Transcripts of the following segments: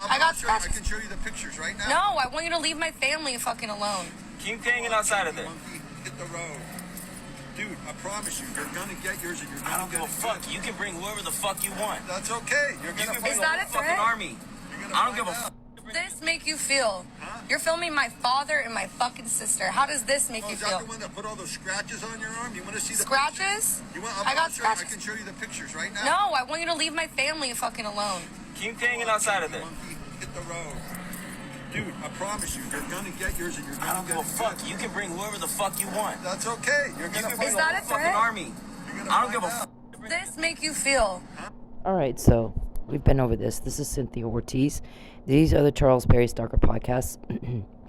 I got I scratches. can show you the pictures right now. No, I want you to leave my family fucking alone. Keep hanging outside of there. Monkey, hit the road. Dude, I promise you, you're gonna get yours and you're I gonna don't give a fuck. You can bring whoever the fuck you want. That's okay. You're You gonna can bring Is the that whole a fucking threat? army. I don't give a fuck. How does this make you feel? Huh? You're filming my father and my fucking sister. How does this make Oh, you is that feel? the one that put all those scratches on your arm? You want to see the Scratches? pictures? You want? I got I scratches. can show you the pictures right now. No, I want you to leave my family fucking alone. Keep hanging outside of there. Monkey, hit the road. Dude, I promise you, you're gonna get yours and you're I gonna don't get give a fuck. You can bring whoever the fuck you want. That's okay. You're You gonna can bring Is the that whole a fucking threat? army. I don't give a fuck. How does this make you feel? Alright, so we've been over this. This is Cynthia Ortiz. These are the Charles Perry Stalker podcasts.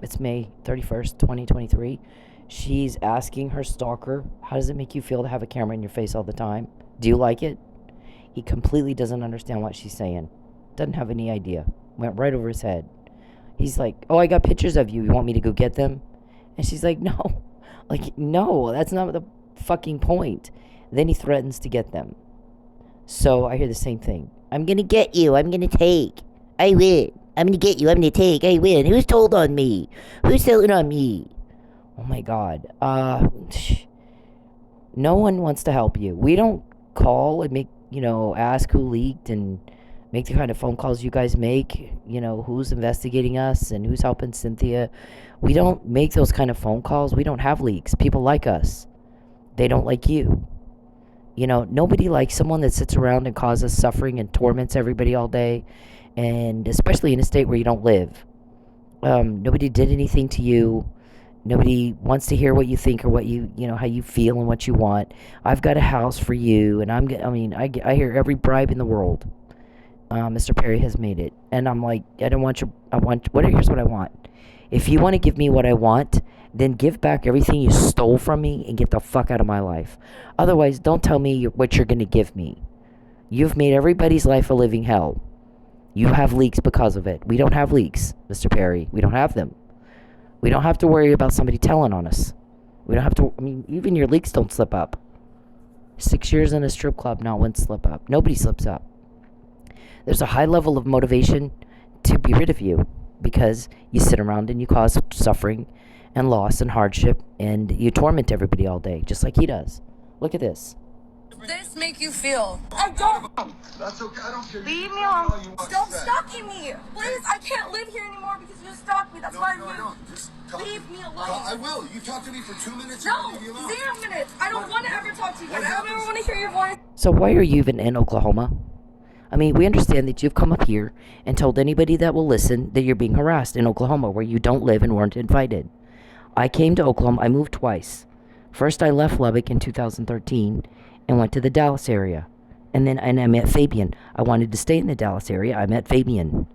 It's May 31st, 2023. She's asking her stalker, how does it make you feel to have a camera in your face all the time? Do you like it? He completely doesn't understand what she's saying. Doesn't have any idea. Went right over his head. He's like, oh, I got pictures of you. You want me to go get them? And she's like, no. Like, no, that's not the fucking point. Then he threatens to get them. So I hear the same thing. I'm going to get you. I'm going to take. I win. I'm going to get you. I'm going to take. I win. Who's told on me? Who's telling on me? Oh, my God. No one wants to help you. We don't call and make, ask who leaked and make the kind of phone calls you guys make, who's investigating us and who's helping Cynthia. We don't make those kind of phone calls. We don't have leaks. People like us. They don't like you. Nobody likes someone that sits around and causes suffering and torments everybody all day, and especially in a state where you don't live. Nobody did anything to you. Nobody wants to hear what you think or what how you feel and what you want. I've got a house for you, and I hear every bribe in the world. Mr. Perry has made it. And I'm like, here's what I want. If you want to give me what I want, then give back everything you stole from me and get the fuck out of my life. Otherwise, don't tell me what you're going to give me. You've made everybody's life a living hell. You have leaks because of it. We don't have leaks, Mr. Perry. We don't have them. We don't have to worry about somebody telling on us. We don't have to, even your leaks don't slip up. 6 years in a strip club, not one slip up. Nobody slips up. There's a high level of motivation to be rid of you because you sit around and you cause suffering and loss and hardship and you torment everybody all day, just like he does. Look at this. This make you feel? I don't. That's okay. I don't care. Leave me alone. Stop stalking me. Please, I can't live here anymore because you stalked me. That's why I'm here. Just talk. Leave me alone. I will. You talk to me for 2 minutes. No, and I'll leave you alone. 0 minutes. I don't want to ever talk to you. I don't ever want to hear your voice. So why are you even in Oklahoma? We understand that you've come up here and told anybody that will listen that you're being harassed in Oklahoma where you don't live and weren't invited. I came to Oklahoma. I moved twice. First, I left Lubbock in 2013 and went to the Dallas area. And I met Fabian. I wanted to stay in the Dallas area. I met Fabian.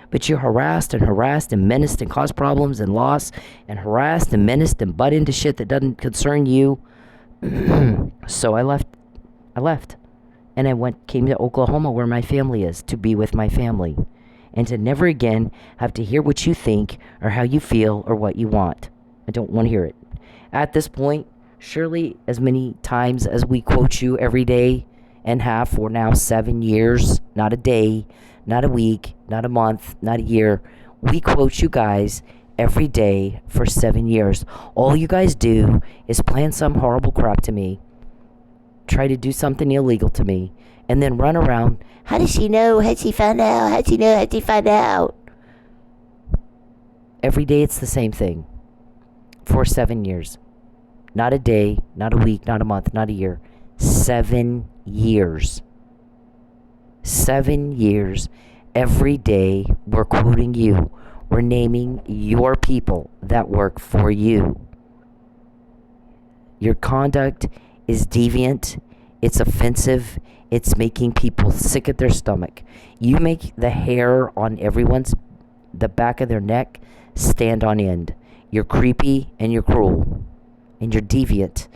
But you're harassed and menaced and caused problems and loss and harassed and menaced and butt into shit that doesn't concern you. So I left. And I came to Oklahoma where my family is to be with my family. And to never again have to hear what you think or how you feel or what you want. I don't want to hear it. At this point, surely as many times as we quote you every day and have for now 7 years, not a day, not a week, not a month, not a year, we quote you guys every day for 7 years. All you guys do is plan some horrible crap to me, try to do something illegal to me, and then run around. How does she know? How'd she find out? How'd she know? How'd she find out? Every day it's the same thing. For 7 years. Not a day, not a week, not a month, not a year. 7 years. 7 years. Every day we're quoting you. We're naming your people that work for you. Your conduct is deviant. It's offensive. It's making people sick at their stomach. You make the hair on the back of their neck stand on end. You're creepy and you're cruel. And you're deviant.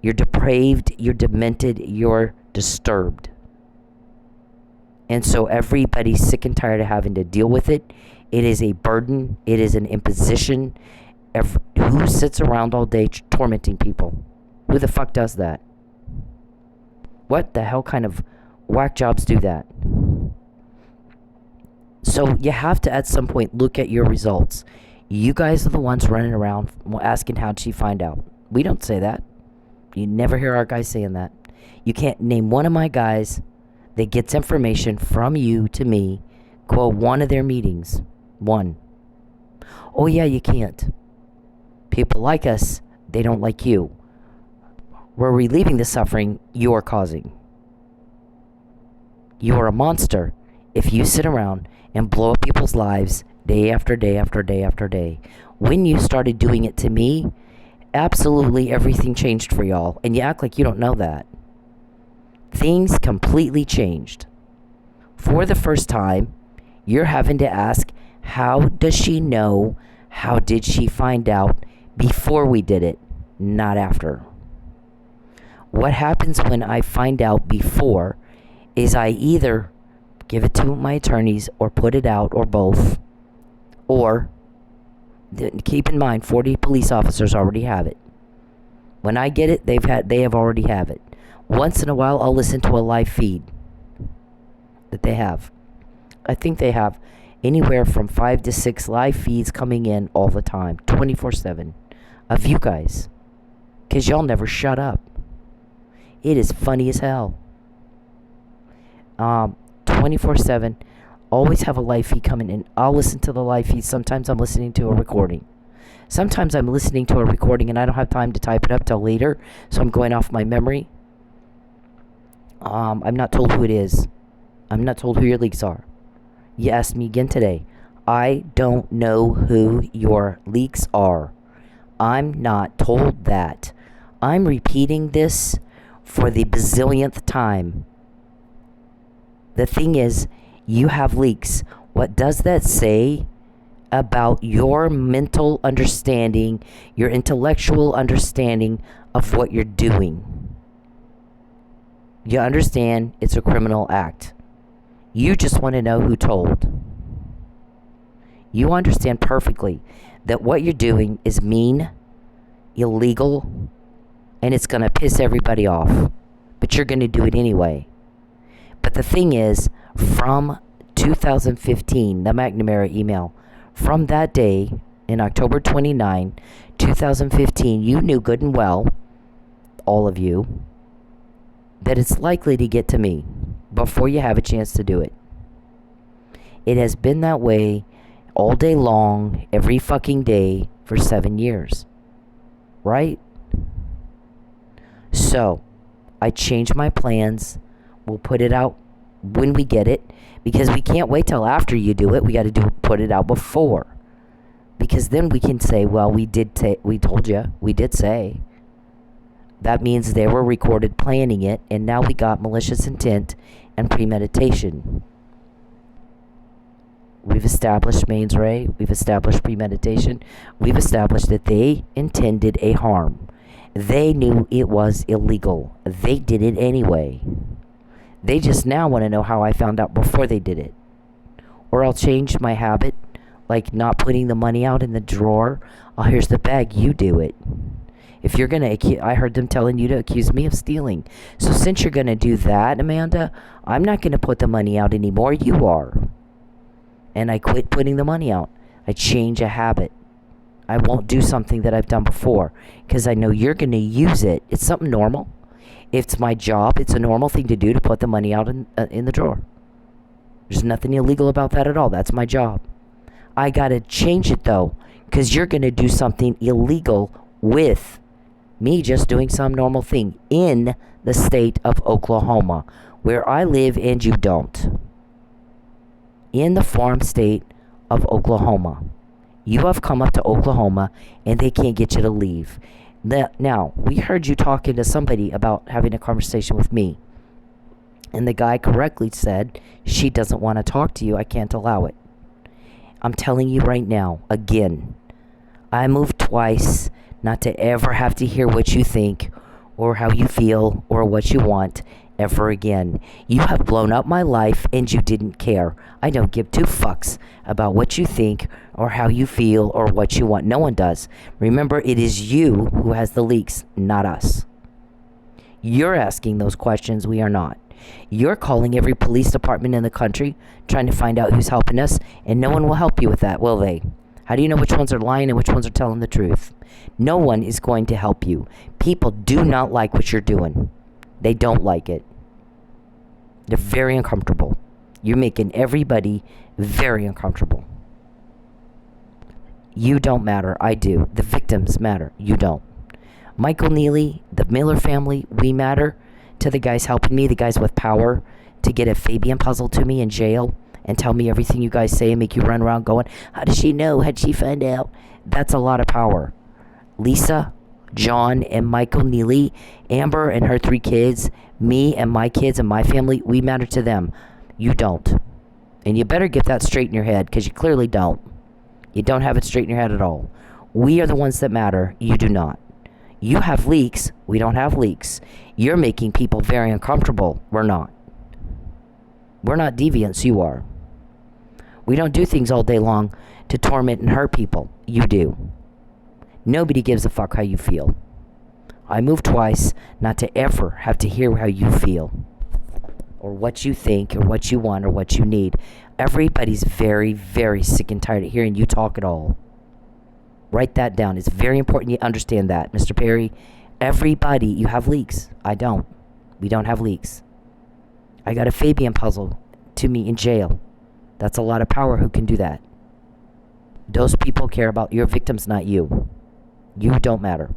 You're depraved. You're demented. You're disturbed. And so everybody's sick and tired of having to deal with it. It is a burden. It is an imposition. Who sits around all day tormenting people? Who the fuck does that? What the hell kind of whack jobs do that? So you have to at some point look at your results. You guys are the ones running around asking how'd she find out. We don't say that. You never hear our guys saying that. You can't name one of my guys that gets information from you to me, quote, one of their meetings. One. Oh yeah, you can't. People like us, they don't like you. We're relieving the suffering you are causing. You are a monster if you sit around and blow up people's lives day after day after day after day. When you started doing it to me, absolutely everything changed for y'all, and you act like you don't know that. Things completely changed. For the first time, you're having to ask, how does she know? How did she find out before we did it, not after? What happens when I find out before is I either give it to my attorneys or put it out or both. Or, keep in mind, 40 police officers already have it. When I get it, they have already have it. Once in a while, I'll listen to a live feed that they have. I think they have anywhere from 5 to 6 live feeds coming in all the time, 24/7, of you guys. Because y'all never shut up. It is funny as hell. 24/7, always have a live feed coming in. I'll listen to the live feed. Sometimes I'm listening to a recording. Sometimes I'm listening to a recording and I don't have time to type it up till later, so I'm going off my memory. I'm not told who it is. I'm not told who your leaks are. You asked me again today. I don't know who your leaks are. I'm not told that. I'm repeating this for the bazillionth time. The thing is, you have leaks. What does that say about your mental understanding, your intellectual understanding of what you're doing? You understand it's a criminal act. You just want to know who told. You understand perfectly that what you're doing is mean, illegal, and it's going to piss everybody off. But you're going to do it anyway. But the thing is, from 2015, the McNamara email, from that day, in October 29, 2015, you knew good and well, all of you, that it's likely to get to me before you have a chance to do it. It has been that way all day long, every fucking day, for 7 years. Right? So, I changed my plans. We'll put it out when we get it, because we can't wait till after you do it. We got to put it out before, because then we can say, well, we told you, we did say. That means they were recorded planning it, and now we got malicious intent and premeditation. We've established mains ray. We've established premeditation. We've established that they intended a harm. They knew it was illegal. They did it anyway. They just now want to know how I found out before they did it. Or I'll change my habit, like not putting the money out in the drawer. Oh, here's the bag. You do it. If you're going to, I heard them telling you to accuse me of stealing. So since you're going to do that, Amanda, I'm not going to put the money out anymore. You are. And I quit putting the money out. I change a habit. I won't do something that I've done before, because I know you're going to use it. It's something normal. It's my job. It's a normal thing to do, to put the money out in the drawer. There's nothing illegal about that at all. That's my job. I got to change it, though, because you're going to do something illegal with me just doing some normal thing in the state of Oklahoma, where I live and you don't. In the farm state of Oklahoma. You have come up to Oklahoma and they can't get you to leave. Now, we heard you talking to somebody about having a conversation with me. And the guy correctly said, she doesn't want to talk to you. I can't allow it. I'm telling you right now, again, I moved twice not to ever have to hear what you think or how you feel or what you want ever again. You have blown up my life and you didn't care. I don't give two fucks about what you think or how you feel or what you want. No one does. Remember, it is you who has the leaks, not us. You're asking those questions. We are not. You're calling every police department in the country, trying to find out who's helping us, and no one will help you with that, will they? How do you know which ones are lying and which ones are telling the truth? No one is going to help you. People do not like what you're doing. They don't like it. They're very uncomfortable. You're making everybody very uncomfortable. You don't matter. I do. The victims matter. You don't. Michael Neely, the Miller family, we matter to the guys helping me, the guys with power, to get a Fabian puzzle to me in jail and tell me everything you guys say and make you run around going, how does she know? How'd she find out? That's a lot of power. Lisa, John, and Michael Neely, Amber and her 3 kids, me and my kids and my family, we matter to them. You don't. And you better get that straight in your head, because you clearly don't. You don't have it straight in your head at all. We are the ones that matter. You do not. You have leaks. We don't have leaks. You're making people very uncomfortable. We're not. We're not deviants. You are. We don't do things all day long to torment and hurt people. You do. Nobody gives a fuck how you feel. I moved twice not to ever have to hear how you feel, or what you think, or what you want, or what you need. Everybody's very, very sick and tired of hearing you talk at all. Write that down. It's very important you understand that, Mr. Perry. Everybody, you have leaks. I don't. We don't have leaks. I got a Fabian puzzle to me in jail. That's a lot of power. Who can do that? Those people care about your victims, not you. You don't matter.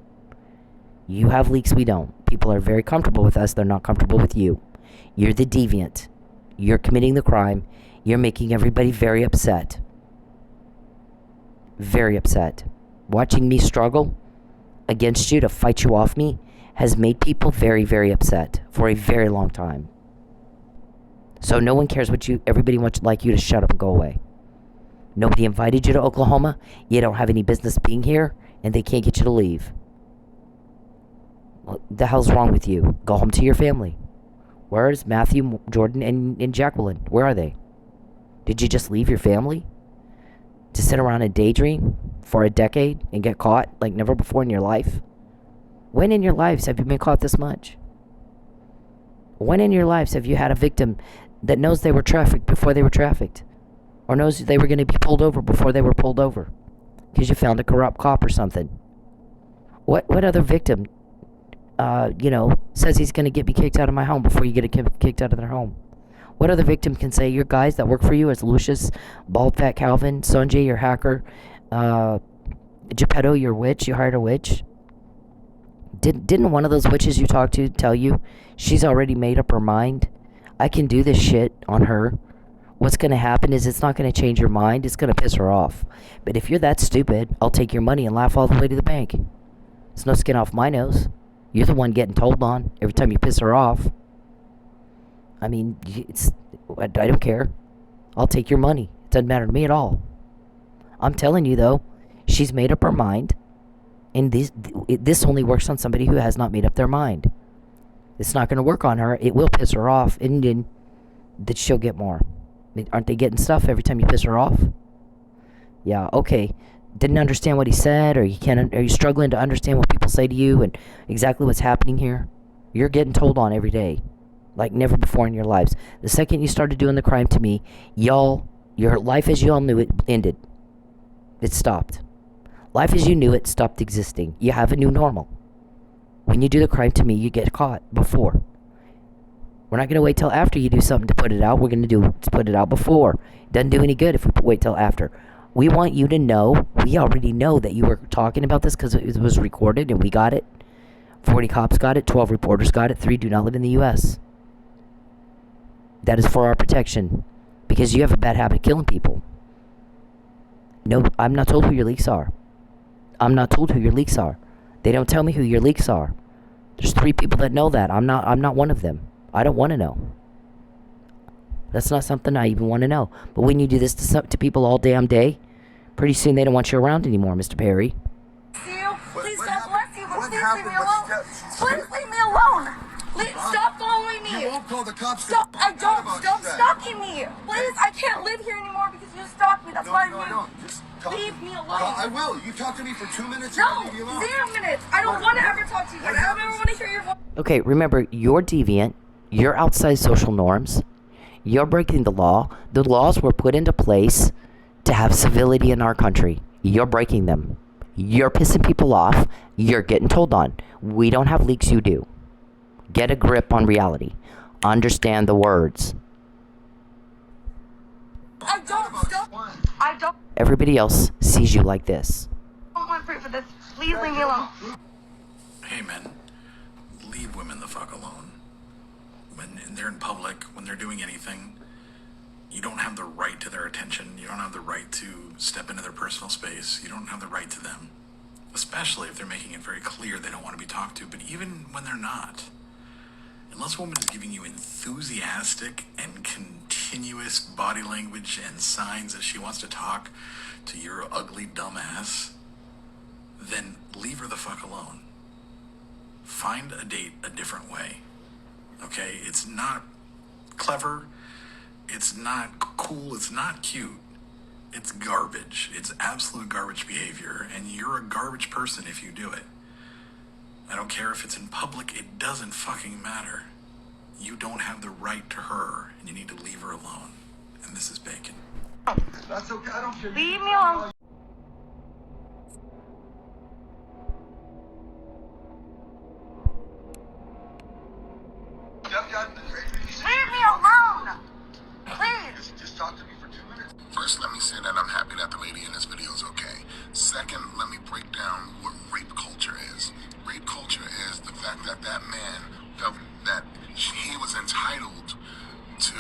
You have leaks, we don't. People are very comfortable with us. They're not comfortable with you. You're the deviant. You're committing the crime. You're making everybody very upset. Very upset. Watching me struggle against you to fight you off me has made people very, very upset for a very long time. So no one cares what you, everybody wants like you to shut up and go away. Nobody invited you to Oklahoma. You don't have any business being here, and they can't get you to leave. What the hell's wrong with you? Go home to your family. Where's Matthew, Jordan, and Jacqueline? Where are they? Did you just leave your family to sit around and daydream for a decade and get caught like never before in your life? When in your lives have you been caught this much? When in your lives have you had a victim that knows they were trafficked before they were trafficked? Or knows they were going to be pulled over before they were pulled over? Because you found a corrupt cop or something. What other victim, says he's going to get me kicked out of my home before you get kicked out of their home? What other victim can say your guys that work for you as Lucius, Bald Fat Calvin, Sanjay, your hacker, Geppetto, your witch, you hired a witch? Didn't one of those witches you talked to tell you she's already made up her mind? I can do this shit on her. What's going to happen is it's not going to change your mind. It's going to piss her off. But if you're that stupid, I'll take your money and laugh all the way to the bank. It's no skin off my nose. You're the one getting told on every time you piss her off. I mean, I don't care. I'll take your money. It doesn't matter to me at all. I'm telling you, though, she's made up her mind. And this only works on somebody who has not made up their mind. It's not going to work on her. It will piss her off. And then that she'll get more. I mean, aren't they getting stuff every time you piss her off? Yeah, okay. Didn't understand what he said, or are you struggling to understand what people say to you and exactly what's happening here? You're getting told on every day, like never before in your lives. The second you started doing the crime to me, your life as you all knew it ended. It stopped. Life as you knew it stopped existing. You have a new normal. When you do the crime to me, you get caught before. We're not going to wait till after you do something to put it out. We're going to put it out before. It doesn't do any good if we wait till after. We want you to know, we already know that you were talking about this because it was recorded and we got it. 40 cops got it, 12 reporters got it, 3 do not live in the U.S. That is for our protection because you have a bad habit of killing people. No, I'm not told who your leaks are. I'm not told who your leaks are. They don't tell me who your leaks are. There's 3 people that know that. I'm not one of them. I don't want to know. That's not something I even want to know. But when you do this to people all damn day, pretty soon they don't want you around anymore, Mr. Perry. Please, God bless you, but please leave me alone. Please leave me alone. Please stop following me. You won't call the cops. Stop! Stop stalking me. Please, I can't live here anymore because you stalked me. That's why I moved. Just talk. Leave me alone. I will. You talk to me for 2 minutes. No, And I'll leave you alone. 0 minutes. I don't want to ever talk to you. I don't ever want to hear your voice. Okay, remember, you're deviant. You're outside social norms. You're breaking the law. The laws were put into place to have civility in our country. You're breaking them. You're pissing people off. You're getting told on. We don't have leaks, you do. Get a grip on reality. Understand the words. I don't Everybody else sees you like this. want proof of this. Please leave me alone. Hey men, leave women the fuck alone. When they're in public, when they're doing anything, you don't have the right to their attention. You don't have the right to step into their personal space. You don't have the right to them. Especially if they're making it very clear they don't want to be talked to, but even when they're not. Unless a woman is giving you enthusiastic and continuous body language and signs that she wants to talk to your ugly dumbass, then leave her the fuck alone. Find a date a different way. Okay? It's not clever. It's not cool. It's not cute. It's garbage. It's absolute garbage behavior, and you're a garbage person if you do it. I don't care if it's in public. It doesn't fucking matter. You don't have the right to her, and you need to leave her alone. And this is Bacon. That's okay. I don't care. Leave me alone. Leave me alone. Please. Just talk to me for 2 minutes. First, let me say that I'm happy that the lady in this video is okay. Second, let me break down what rape culture is. Rape culture is the fact that that man felt that he was entitled to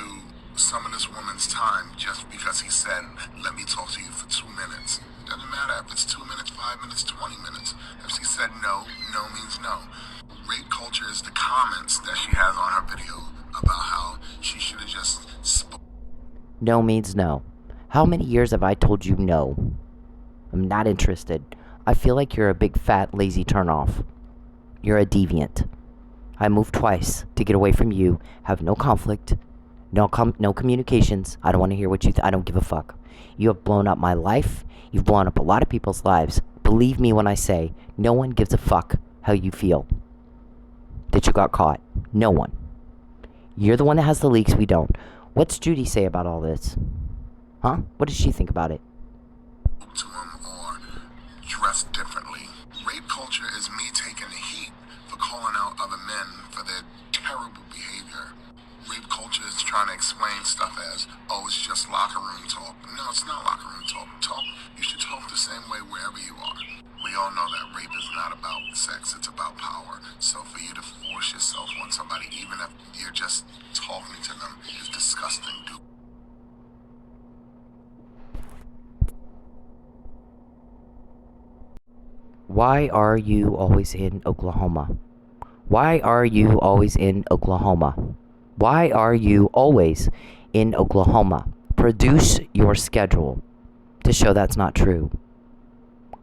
some of this woman's time just because he said, let me talk to you for 2 minutes. Doesn't matter if it's 2 minutes, 5 minutes, 20 minutes. If she said no, no means no. Rape culture is the comments that she has on her video about how she should have just spoken. No means no. How many years have I told you no? I'm not interested. I feel like you're a big fat lazy turnoff. You're a deviant. I moved twice to get away from you, have no conflict, no communications. I don't want to hear what you I don't give a fuck. You have blown up my life. You've blown up a lot of people's lives. Believe me when I say, no one gives a fuck how you feel that you got caught. No one. You're the one that has the leaks, we don't. What's Judy say about all this? Huh? What does she think about it? To him or dressed differently. Rape culture is me taking the heat for calling out other men for their terrible behavior. Rape culture is trying to explain stuff as, oh, it's just locker room talk. No, it's not locker room talk. You should talk the same way wherever you are. We all know that rape is not about sex, it's about power. So for you to force yourself on somebody, even if you're just talking to them, is disgusting, dude. Why are you always in Oklahoma? Why are you always in Oklahoma? Why are you always in Oklahoma? Produce your schedule to show that's not true.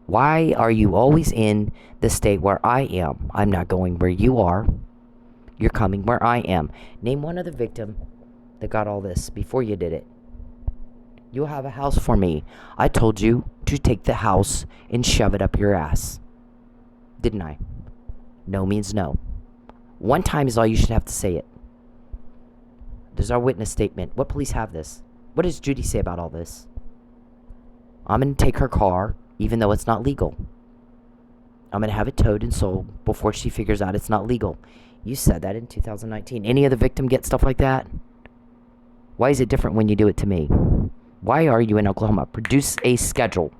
Why are you always in the state where I am? I'm not going where you are. You're coming where I am. Name one other victim that got all this before you did it. You'll have a house for me. I told you to take the house and shove it up your ass. Didn't I? No means no. One time is all you should have to say it. There's our witness statement. What police have this? What does Judy say about all this? I'm going to take her car, even though it's not legal. I'm going to have it towed and sold before she figures out it's not legal. You said that in 2019. Any other victim get stuff like that? Why is it different when you do it to me? Why are you in Oklahoma? Produce a schedule.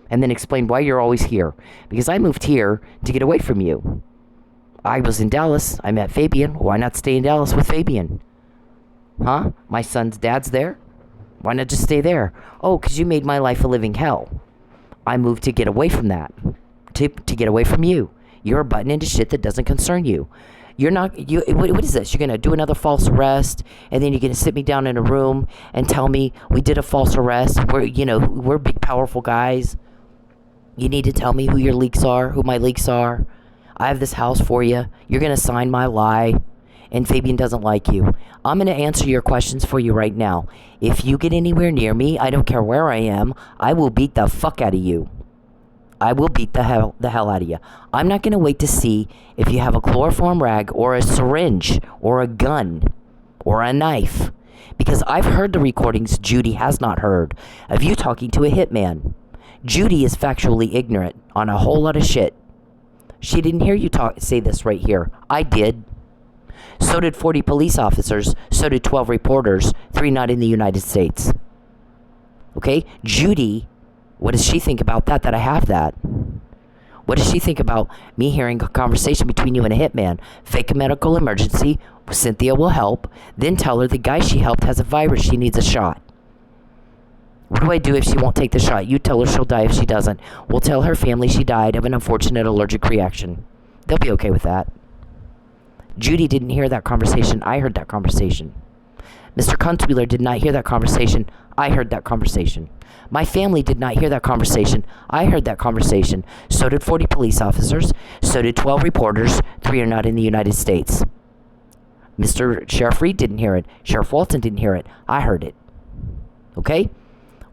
And then explain why you're always here. Because I moved here to get away from you. I was in Dallas. I met Fabian. Why not stay in Dallas with Fabian? Huh? My son's dad's there? Why not just stay there? Oh, because you made my life a living hell. I moved to get away from that. To get away from you. You're butting into shit that doesn't concern you. You're not, what is this? You're going to do another false arrest, and then you're going to sit me down in a room and tell me we did a false arrest. We're big, powerful guys. You need to tell me who your leaks are, who my leaks are. I have this house for you. You're going to sign my lie, and Fabian doesn't like you. I'm going to answer your questions for you right now. If you get anywhere near me, I don't care where I am, I will beat the fuck out of you. I will beat the hell out of you. I'm not going to wait to see if you have a chloroform rag or a syringe or a gun or a knife. Because I've heard the recordings Judy has not heard of you talking to a hitman. Judy is factually ignorant on a whole lot of shit. She didn't hear you say this right here. I did. So did 40 police officers. So did 12 reporters. 3 not in the United States. Okay? Judy, what does she think about that I have that? What does she think about me hearing a conversation between you and a hitman? Fake a medical emergency. Cynthia will help. Then tell her the guy she helped has a virus. She needs a shot. What do I do if she won't take the shot? You tell her she'll die if she doesn't. We'll tell her family she died of an unfortunate allergic reaction. They'll be okay with that. Judy didn't hear that conversation. I heard that conversation. Mr. Kunstweiler did not hear that conversation. I heard that conversation. My family did not hear that conversation. I heard that conversation. So did 40 police officers. So did 12 reporters. 3 are not in the United States. Mr. Sheriff Reed didn't hear it. Sheriff Walton didn't hear it. I heard it. Okay?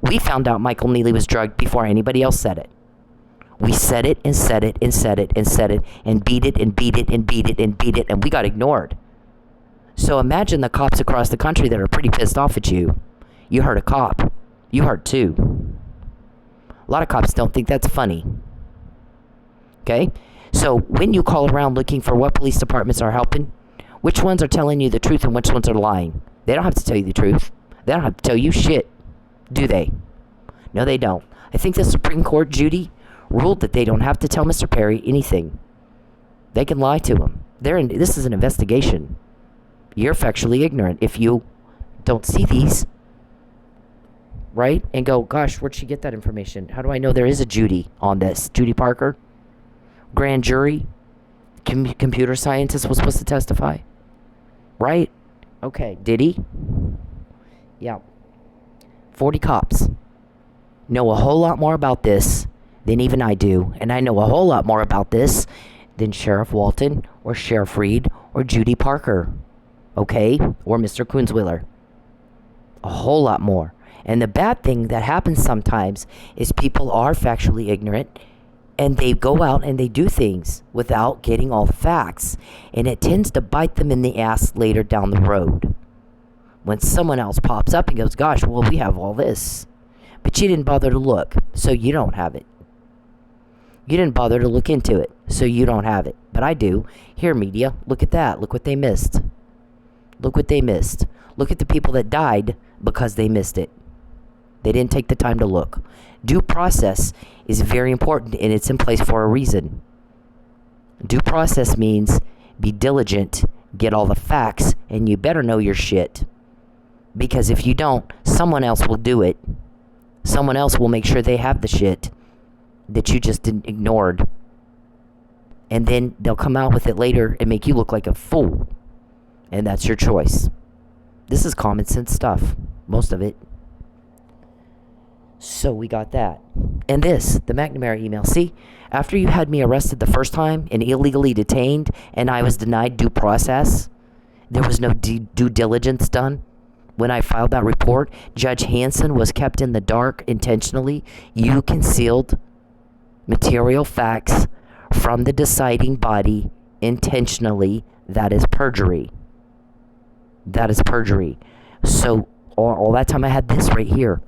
We found out Michael Neely was drugged before anybody else said it. We said it and said it and said it and said it and beat it and beat it and beat it and beat it, and we got ignored. So imagine the cops across the country that are pretty pissed off at you. You hurt a cop. You hurt 2. A lot of cops don't think that's funny. Okay? So when you call around looking for what police departments are helping, which ones are telling you the truth and which ones are lying? They don't have to tell you the truth. They don't have to tell you shit. Do they? No, they don't. I think the Supreme Court, Judy, ruled that they don't have to tell Mr. Perry anything. They can lie to him. This is an investigation. You're factually ignorant if you don't see these, right? And go, gosh, where'd she get that information? How do I know there is a Judy on this? Judy Parker? Grand jury? Computer scientist was supposed to testify? Right? Okay, did he? Yeah. 40 cops know a whole lot more about this than even I do. And I know a whole lot more about this than Sheriff Walton or Sheriff Reed or Judy Parker. Okay? Or Mr. Kunstweiler. A whole lot more. And the bad thing that happens sometimes is people are factually ignorant and they go out and they do things without getting all the facts. And it tends to bite them in the ass later down the road. When someone else pops up and goes, gosh, well, we have all this. But you didn't bother to look, so you don't have it. You didn't bother to look into it, so you don't have it. But I do. Here, media, look at that. Look what they missed. Look what they missed. Look at the people that died because they missed it. They didn't take the time to look. Due process is very important, and it's in place for a reason. Due process means be diligent, get all the facts, and you better know your shit. Because if you don't, someone else will do it. Someone else will make sure they have the shit that you just ignored. And then they'll come out with it later and make you look like a fool. And that's your choice. This is common sense stuff. Most of it. So we got that. And this, the McNamara email. See, after you had me arrested the first time and illegally detained and I was denied due process, there was no due diligence done. When I filed that report, Judge Hanson was kept in the dark intentionally. You concealed material facts from the deciding body intentionally. That is perjury. That is perjury. So all that time I had this right here.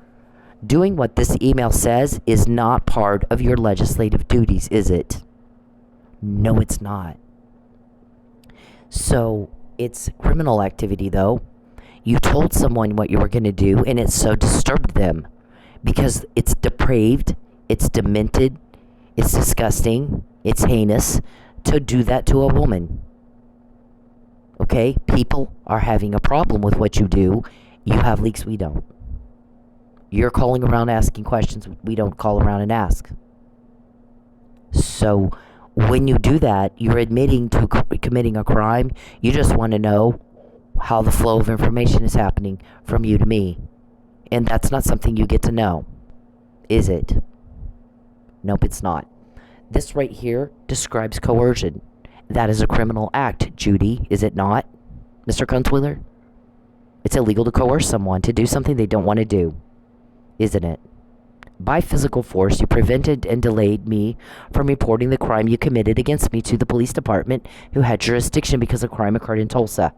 Doing what this email says is not part of your legislative duties, is it? No, it's not. So it's criminal activity, though. You told someone what you were going to do, and it so disturbed them because it's depraved, it's demented, it's disgusting, it's heinous to do that to a woman. Okay? People are having a problem with what you do. You have leaks, we don't. You're calling around asking questions we don't call around and ask. So when you do that, you're admitting to committing a crime. You just want to know how the flow of information is happening from you to me. And that's not something you get to know. Is it? Nope, it's not. This right here describes coercion. That is a criminal act, Judy, is it not? Mr. Kunstweiler? It's illegal to coerce someone to do something they don't want to do. Isn't it? By physical force, you prevented and delayed me from reporting the crime you committed against me to the police department, who had jurisdiction because the crime occurred in Tulsa,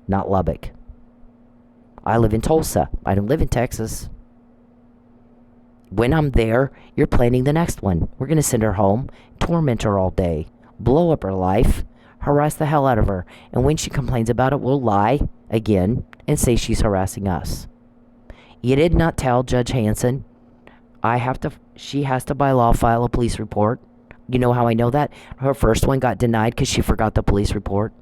not Lubbock. I live in Tulsa. I don't live in Texas. When I'm there, you're planning the next one. We're going to send her home, torment her all day, blow up her life, harass the hell out of her, and when she complains about it, we'll lie again and say she's harassing us. You did not tell Judge Hanson. She has to by law file a police report. You know how I know that? Her first one got denied because she forgot the police report.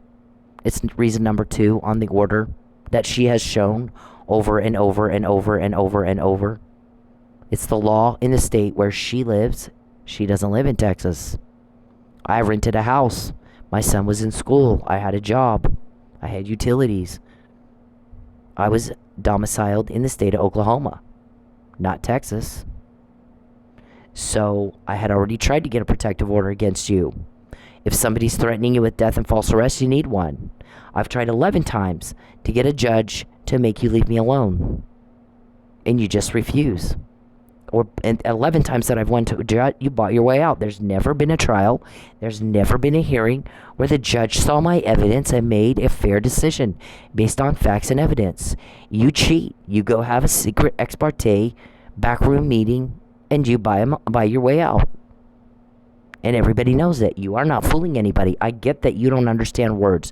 It's reason number 2 on the order that she has shown over and over and over and over and over. It's the law in the state where she lives. She doesn't live in Texas. I rented a house. My son was in school. I had a job. I had utilities. I was domiciled in the state of Oklahoma, not Texas. So I had already tried to get a protective order against you. If somebody's threatening you with death and false arrest, you need one. I've tried 11 times to get a judge to make you leave me alone, and you just refuse. And 11 times that I've went to a judge, you bought your way out. There's never been a trial. There's never been a hearing where the judge saw my evidence and made a fair decision based on facts and evidence. You cheat. You go have a secret ex parte backroom meeting, and you buy your way out. And everybody knows that. You are not fooling anybody. I get that you don't understand words.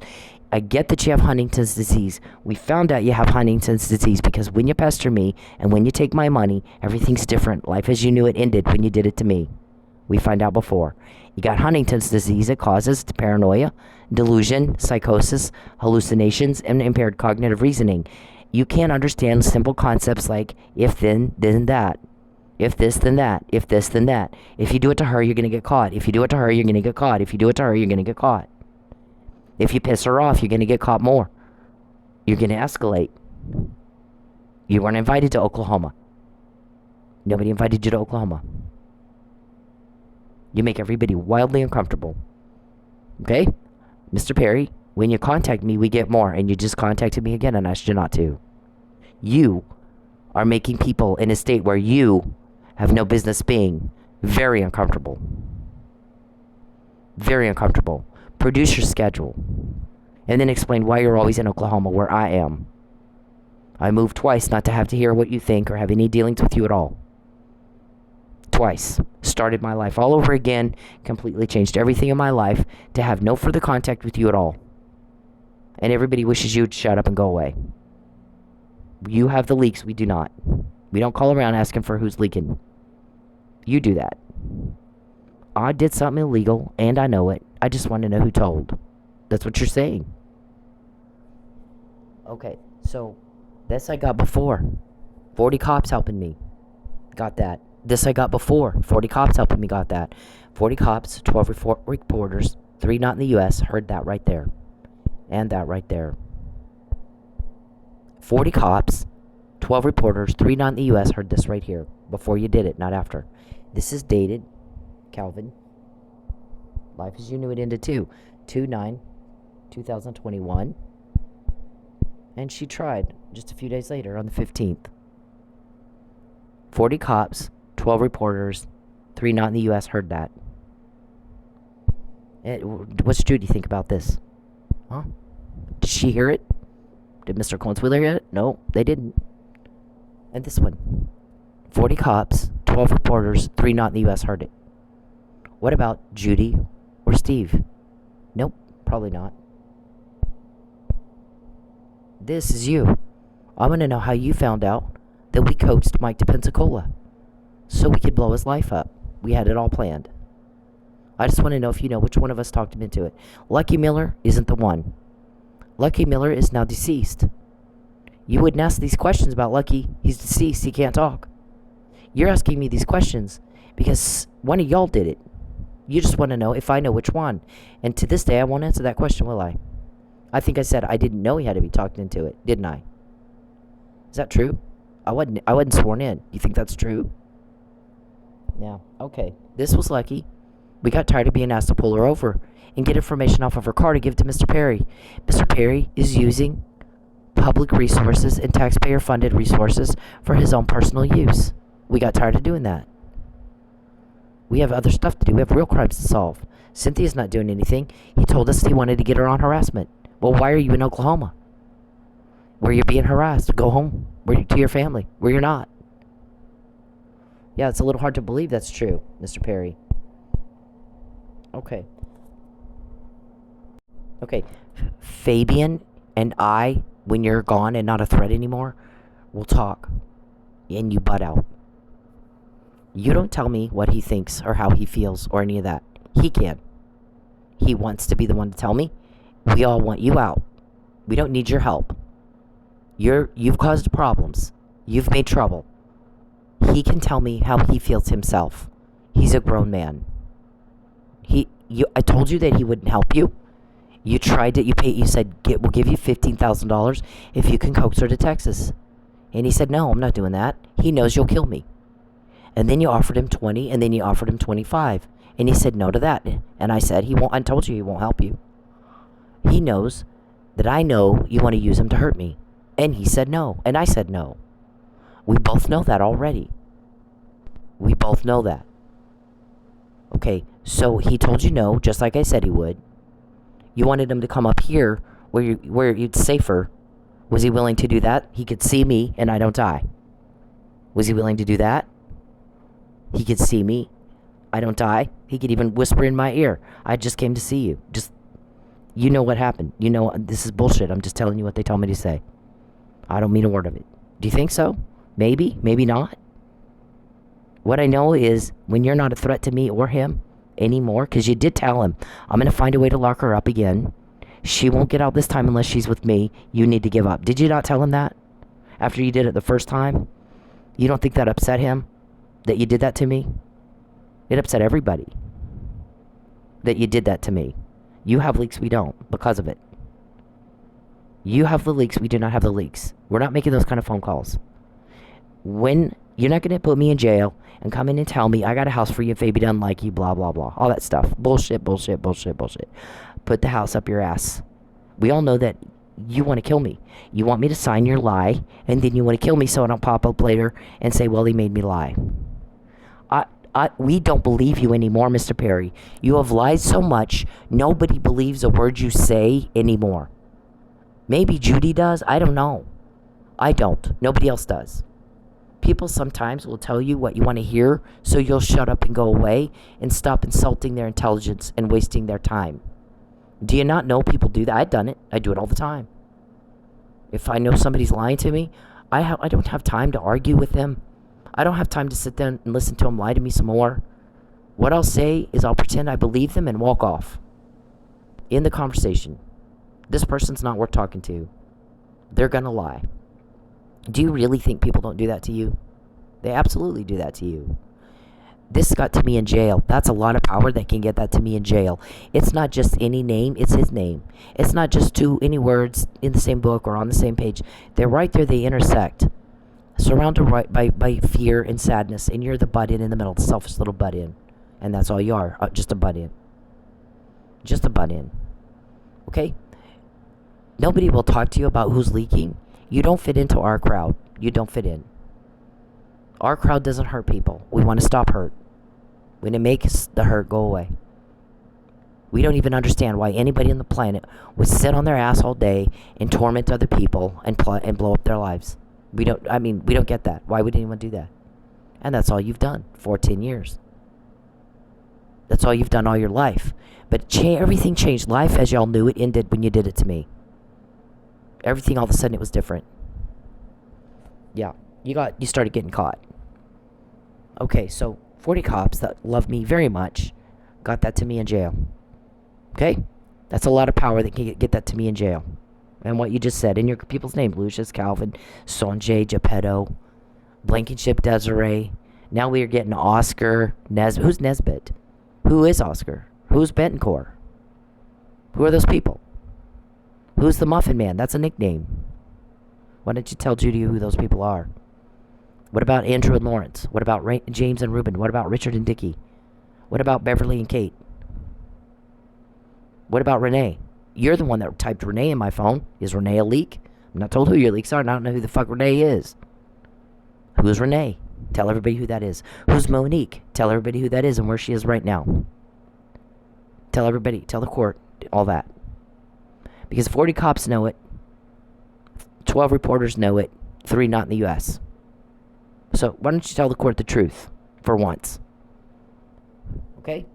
I get that you have Huntington's disease. We found out you have Huntington's disease because when you pester me and when you take my money, everything's different. Life as you knew it ended when you did it to me. We find out before. You got Huntington's disease. It causes paranoia, delusion, psychosis, hallucinations, and impaired cognitive reasoning. You can't understand simple concepts like if then that. If this, then that. If this, then that. If you do it to her, you're going to get caught. If you do it to her, you're going to get caught. If you do it to her, you're going to get caught. If you piss her off, you're going to get caught more. You're going to escalate. You weren't invited to Oklahoma. Nobody invited you to Oklahoma. You make everybody wildly uncomfortable. Okay? Mr. Perry, when you contact me, we get more. And you just contacted me again and asked you not to. You are making people in a state where you have no business being very uncomfortable. Very uncomfortable. Produce your schedule. And then explain why you're always in Oklahoma where I am. I moved twice not to have to hear what you think or have any dealings with you at all. Twice. Started my life all over again. Completely changed everything in my life to have no further contact with you at all. And everybody wishes you would shut up and go away. You have the leaks. We do not. We don't call around asking for who's leaking. You do that. I did something illegal, and I know it. I just want to know who told. That's what you're saying. Okay, so this I got before. 40 cops helping me. Got that. This I got before. 40 cops helping me. Got that. 40 cops, 12 reporters, 3 not in the U.S. Heard that right there. And that right there. 40 cops, 12 reporters, 3 not in the U.S. Heard this right here. Before you did it, not after. This is dated, Calvin. Life as you knew it ended too. 2/9/2021. And she tried just a few days later on the 15th. 40 cops, 12 reporters, 3 not in the U.S. Heard that. What's Judy think about this? Huh? Did she hear it? Did Mr. Collinswheeler hear it? No, they didn't. And this one. 40 cops, 12 reporters, 3 not in the U.S. heard it. What about Judy or Steve? Nope, probably not. This is you. I want to know how you found out that we coaxed Mike to Pensacola so we could blow his life up. We had it all planned. I just want to know if you know which one of us talked him into it. Lucky Miller isn't the one. Lucky Miller is now deceased. You wouldn't ask these questions about Lucky. He's deceased. He can't talk. You're asking me these questions because one of y'all did it. You just want to know if I know which one. And to this day, I won't answer that question, will I? I think I said I didn't know he had to be talked into it, didn't I? Is that true? I wasn't sworn in. You think that's true? Yeah. Okay. This was Lucky. We got tired of being asked to pull her over and get information off of her car to give to Mr. Perry. Mr. Perry is using public resources and taxpayer-funded resources for his own personal use. We got tired of doing that. We have other stuff to do. We have real crimes to solve. Cynthia's not doing anything. He told us he wanted to get her on harassment. Well, why are you in Oklahoma? Where you're being harassed. Go home. To your family. Where you're not. Yeah, it's a little hard to believe that's true, Mr. Perry. Okay. Fabian and I, when you're gone and not a threat anymore, we'll talk. And you butt out. You don't tell me what he thinks or how he feels or any of that. He can. He wants to be the one to tell me. We all want you out. We don't need your help. You've caused problems. You've made trouble. He can tell me how he feels himself. He's a grown man. I told you that he wouldn't help you. You tried it. You said, we'll give you $15,000 if you can coax her to Texas. And he said, no, I'm not doing that. He knows you'll kill me. And then you offered him 20, and then you offered him 25. And he said no to that. And I said, I told you he won't help you. He knows that I know you want to use him to hurt me. And he said no. And I said no. We both know that already. We both know that. Okay, so he told you no, just like I said he would. You wanted him to come up here where you'd safer. Was he willing to do that? He could see me and I don't die. Was he willing to do that? He could see me. I don't die. He could even whisper in my ear. I just came to see you. You know what happened. You know, this is bullshit. I'm just telling you what they told me to say. I don't mean a word of it. Do you think so? Maybe. Maybe not. What I know is when you're not a threat to me or him anymore, because you did tell him, I'm going to find a way to lock her up again. She won't get out this time unless she's with me. You need to give up. Did you not tell him that? After you did it the first time? You don't think that upset him? That you did that to me? It upset everybody. That you did that to me. You have leaks, we don't, because of it. You have the leaks, we do not have the leaks. We're not making those kind of phone calls. When you're not going to put me in jail and come in and tell me I got a house for you and Fabi doesn't like you, blah, blah, blah. All that stuff. Bullshit. Put the house up your ass. We all know that you want to kill me. You want me to sign your lie, and then you want to kill me so I don't pop up later and say, well, he made me lie. We don't believe you anymore, Mr. Perry. You have lied so much, nobody believes a word you say anymore. Maybe Judy does. I don't know. I don't. Nobody else does. People sometimes will tell you what you want to hear, so you'll shut up and go away and stop insulting their intelligence and wasting their time. Do you not know people do that? I've done it. I do it all the time. If I know somebody's lying to me, I don't have time to argue with them. I don't have time to sit down and listen to them lie to me some more. What I'll say is I'll pretend I believe them and walk off. In the conversation. This person's not worth talking to. They're gonna lie. Do you really think people don't do that to you? They absolutely do that to you. This got to me in jail. That's a lot of power that can get that to me in jail. It's not just any name, it's his name. It's not just any words in the same book or on the same page. They're right there, they intersect. Surrounded by fear and sadness, and you're the butt-in the middle, the selfish little butt-in. And that's all you are, just a butt-in. Just a butt-in. Okay? Nobody will talk to you about who's leaking. You don't fit into our crowd. You don't fit in. Our crowd doesn't hurt people. We want to stop hurt. We want to make the hurt go away. We don't even understand why anybody on the planet would sit on their ass all day and torment other people and blow up their lives. We don't get that. Why would anyone do that? And that's all you've done for 10 years. That's all you've done all your life. But everything changed. Life as y'all knew it ended when you did it to me. Everything all of a sudden it was different. Yeah. You started getting caught. Okay, so 40 cops that love me very much got that to me in jail. Okay? That's a lot of power that can get that to me in jail. And what you just said in your people's name, Lucius, Calvin, Sonjay, Geppetto, Blankenship, Desiree. Now we are getting Oscar, Nesbitt. Who's Nesbitt? Who is Oscar? Who's Betancourt? Who are those people? Who's the Muffin Man? That's a nickname. Why don't you tell Judy who those people are? What about Andrew and Lawrence? What about James and Reuben? What about Richard and Dickie? What about Beverly and Kate? What about Renee? You're the one that typed Renee in my phone. Is Renee a leak? I'm not told who your leaks are, and I don't know who the fuck Renee is. Who's Renee? Tell everybody who that is. Who's Monique? Tell everybody who that is and where she is right now. Tell everybody. Tell the court. All that. Because 40 cops know it. 12 reporters know it. 3 not in the U.S. So why don't you tell the court the truth for once? Okay?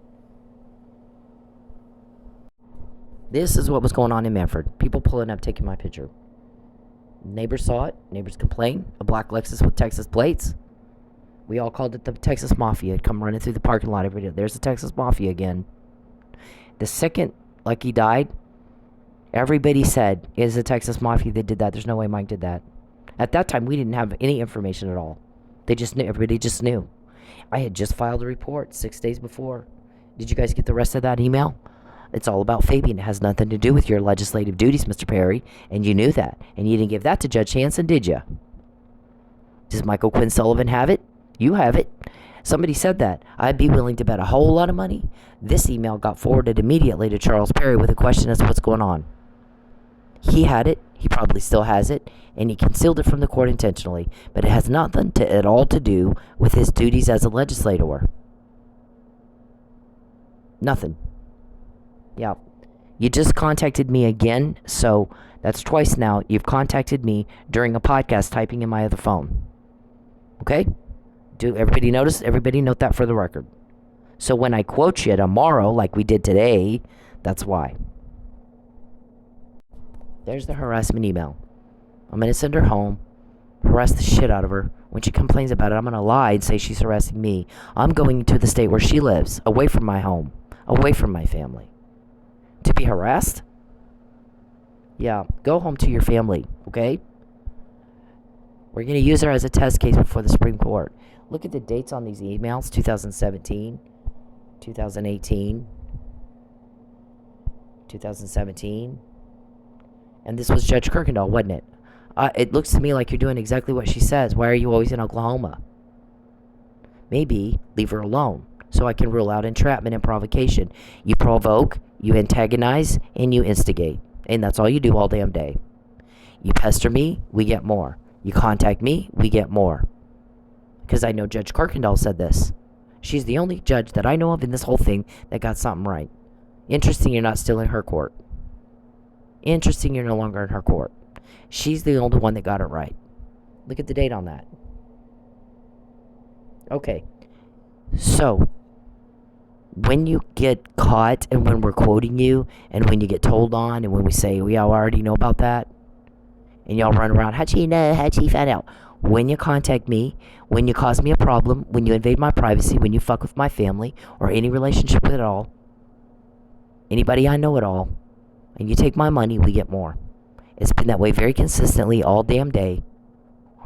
This is what was going on in Manford. People pulling up, taking my picture. Neighbors saw it. Neighbors complained. A black Lexus with Texas plates. We all called it the Texas Mafia. It'd come running through the parking lot every day. There's the Texas Mafia again. The second Lucky died, everybody said, it's the Texas Mafia that did that. There's no way Mike did that. At that time, we didn't have any information at all. They just knew. Everybody just knew. I had just filed a report 6 days before. Did you guys get the rest of that email? It's all about Fabian. It has nothing to do with your legislative duties, Mr. Perry. And you knew that. And you didn't give that to Judge Hanson, did you? Does Michael Quinn Sullivan have it? You have it. Somebody said that. I'd be willing to bet a whole lot of money. This email got forwarded immediately to Charles Perry with a question as to what's going on. He had it. He probably still has it. And he concealed it from the court intentionally. But it has nothing at all to do with his duties as a legislator. Nothing. Yeah. You just contacted me again, so that's twice now. You've contacted me during a podcast typing in my other phone. Okay? Do everybody notice? Everybody note that for the record. So when I quote you tomorrow, like we did today, that's why. There's the harassment email. I'm going to send her home, harass the shit out of her. When she complains about it, I'm going to lie and say she's harassing me. I'm going to the state where she lives, away from my home, away from my family. To be harassed? Yeah, go home to your family, okay? We're going to use her as a test case before the Supreme Court. Look at the dates on these emails. 2017, 2018, 2017. And this was Judge Kirkendall, wasn't it? It looks to me like you're doing exactly what she says. Why are you always in Oklahoma? Maybe leave her alone so I can rule out entrapment and provocation. You provoke, you antagonize, and you instigate. And that's all you do all damn day. You pester me, we get more. You contact me, we get more. Because I know Judge Kirkendall said this. She's the only judge that I know of in this whole thing that got something right. Interesting you're not still in her court. Interesting you're no longer in her court. She's the only one that got it right. Look at the date on that. Okay. So, when you get caught and when we're quoting you and when you get told on and when we say, we all already know about that, and y'all run around, how'd you know, how'd you find out? When you contact me, when you cause me a problem, when you invade my privacy, when you fuck with my family or any relationship at all, anybody I know at all, and you take my money, we get more. It's been that way very consistently all damn day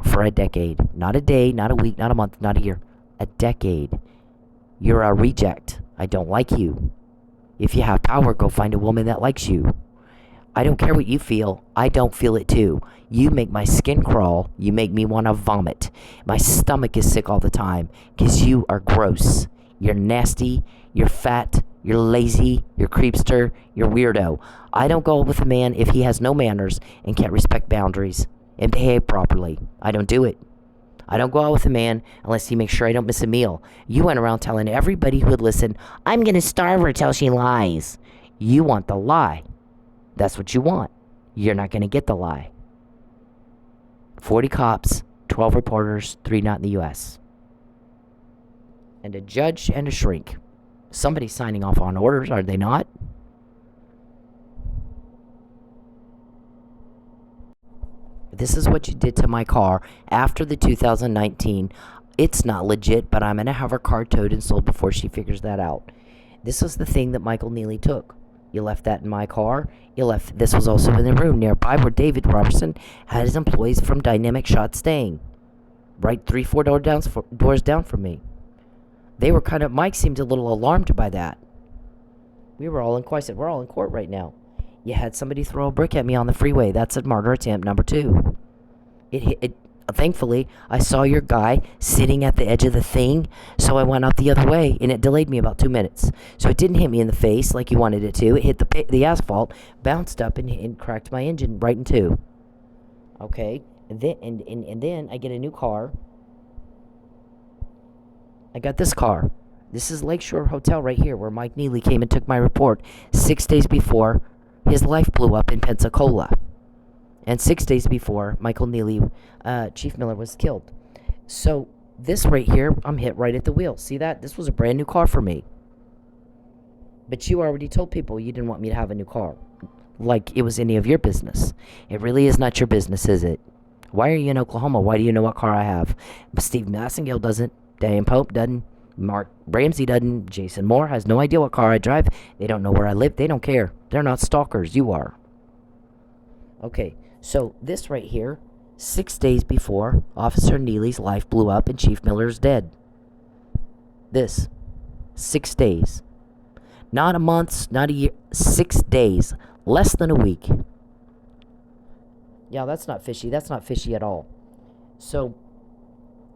for a decade. Not a day, not a week, not a month, not a year. A decade. You're a reject. I don't like you. If you have power, go find a woman that likes you. I don't care what you feel. I don't feel it too. You make my skin crawl. You make me want to vomit. My stomach is sick all the time because you are gross. You're nasty. You're fat. You're lazy. You're creepster. You're weirdo. I don't go with a man if he has no manners and can't respect boundaries and behave properly. I don't do it. I don't go out with a man unless he makes sure I don't miss a meal. You went around telling everybody who would listen, I'm going to starve her till she lies. You want the lie. That's what you want. You're not going to get the lie. 40 cops, 12 reporters, 3 not in the U.S. And a judge and a shrink. Somebody's signing off on orders, are they not? This is what you did to my car after the 2019. It's not legit, but I'm going to have her car towed and sold before she figures that out. This was the thing that Michael Neely took. You left that in my car. This was also in the room nearby where David Robertson had his employees from Dynamic Shot staying. Right 3-4 doors down from me. They were Mike seemed a little alarmed by that. We're all in court right now. You had somebody throw a brick at me on the freeway. That's a murder attempt number 2. Thankfully, I saw your guy sitting at the edge of the thing, so I went out the other way, and it delayed me about 2 minutes. So it didn't hit me in the face like you wanted it to. It hit the asphalt, bounced up, and cracked my engine right in two. Okay? And then I get a new car. I got this car. This is Lakeshore Hotel right here where Mike Neely came and took my report 6 days before his life blew up in Pensacola. And 6 days before Michael Neely, Chief Miller, was killed. So this right here, I'm hit right at the wheel. See that? This was a brand new car for me. But you already told people you didn't want me to have a new car. Like it was any of your business. It really is not your business, is it? Why are you in Oklahoma? Why do you know what car I have? But Steve Massengale doesn't. Dan Pope doesn't. Mark Ramsey doesn't. Jason Moore has no idea what car I drive. They don't know where I live. They don't care. They're not stalkers. You are. Okay, so this right here, 6 days before Officer Neely's life blew up and Chief Miller's dead. This. 6 days. Not a month, not a year. 6 days. Less than a week. Yeah, that's not fishy. That's not fishy at all. So,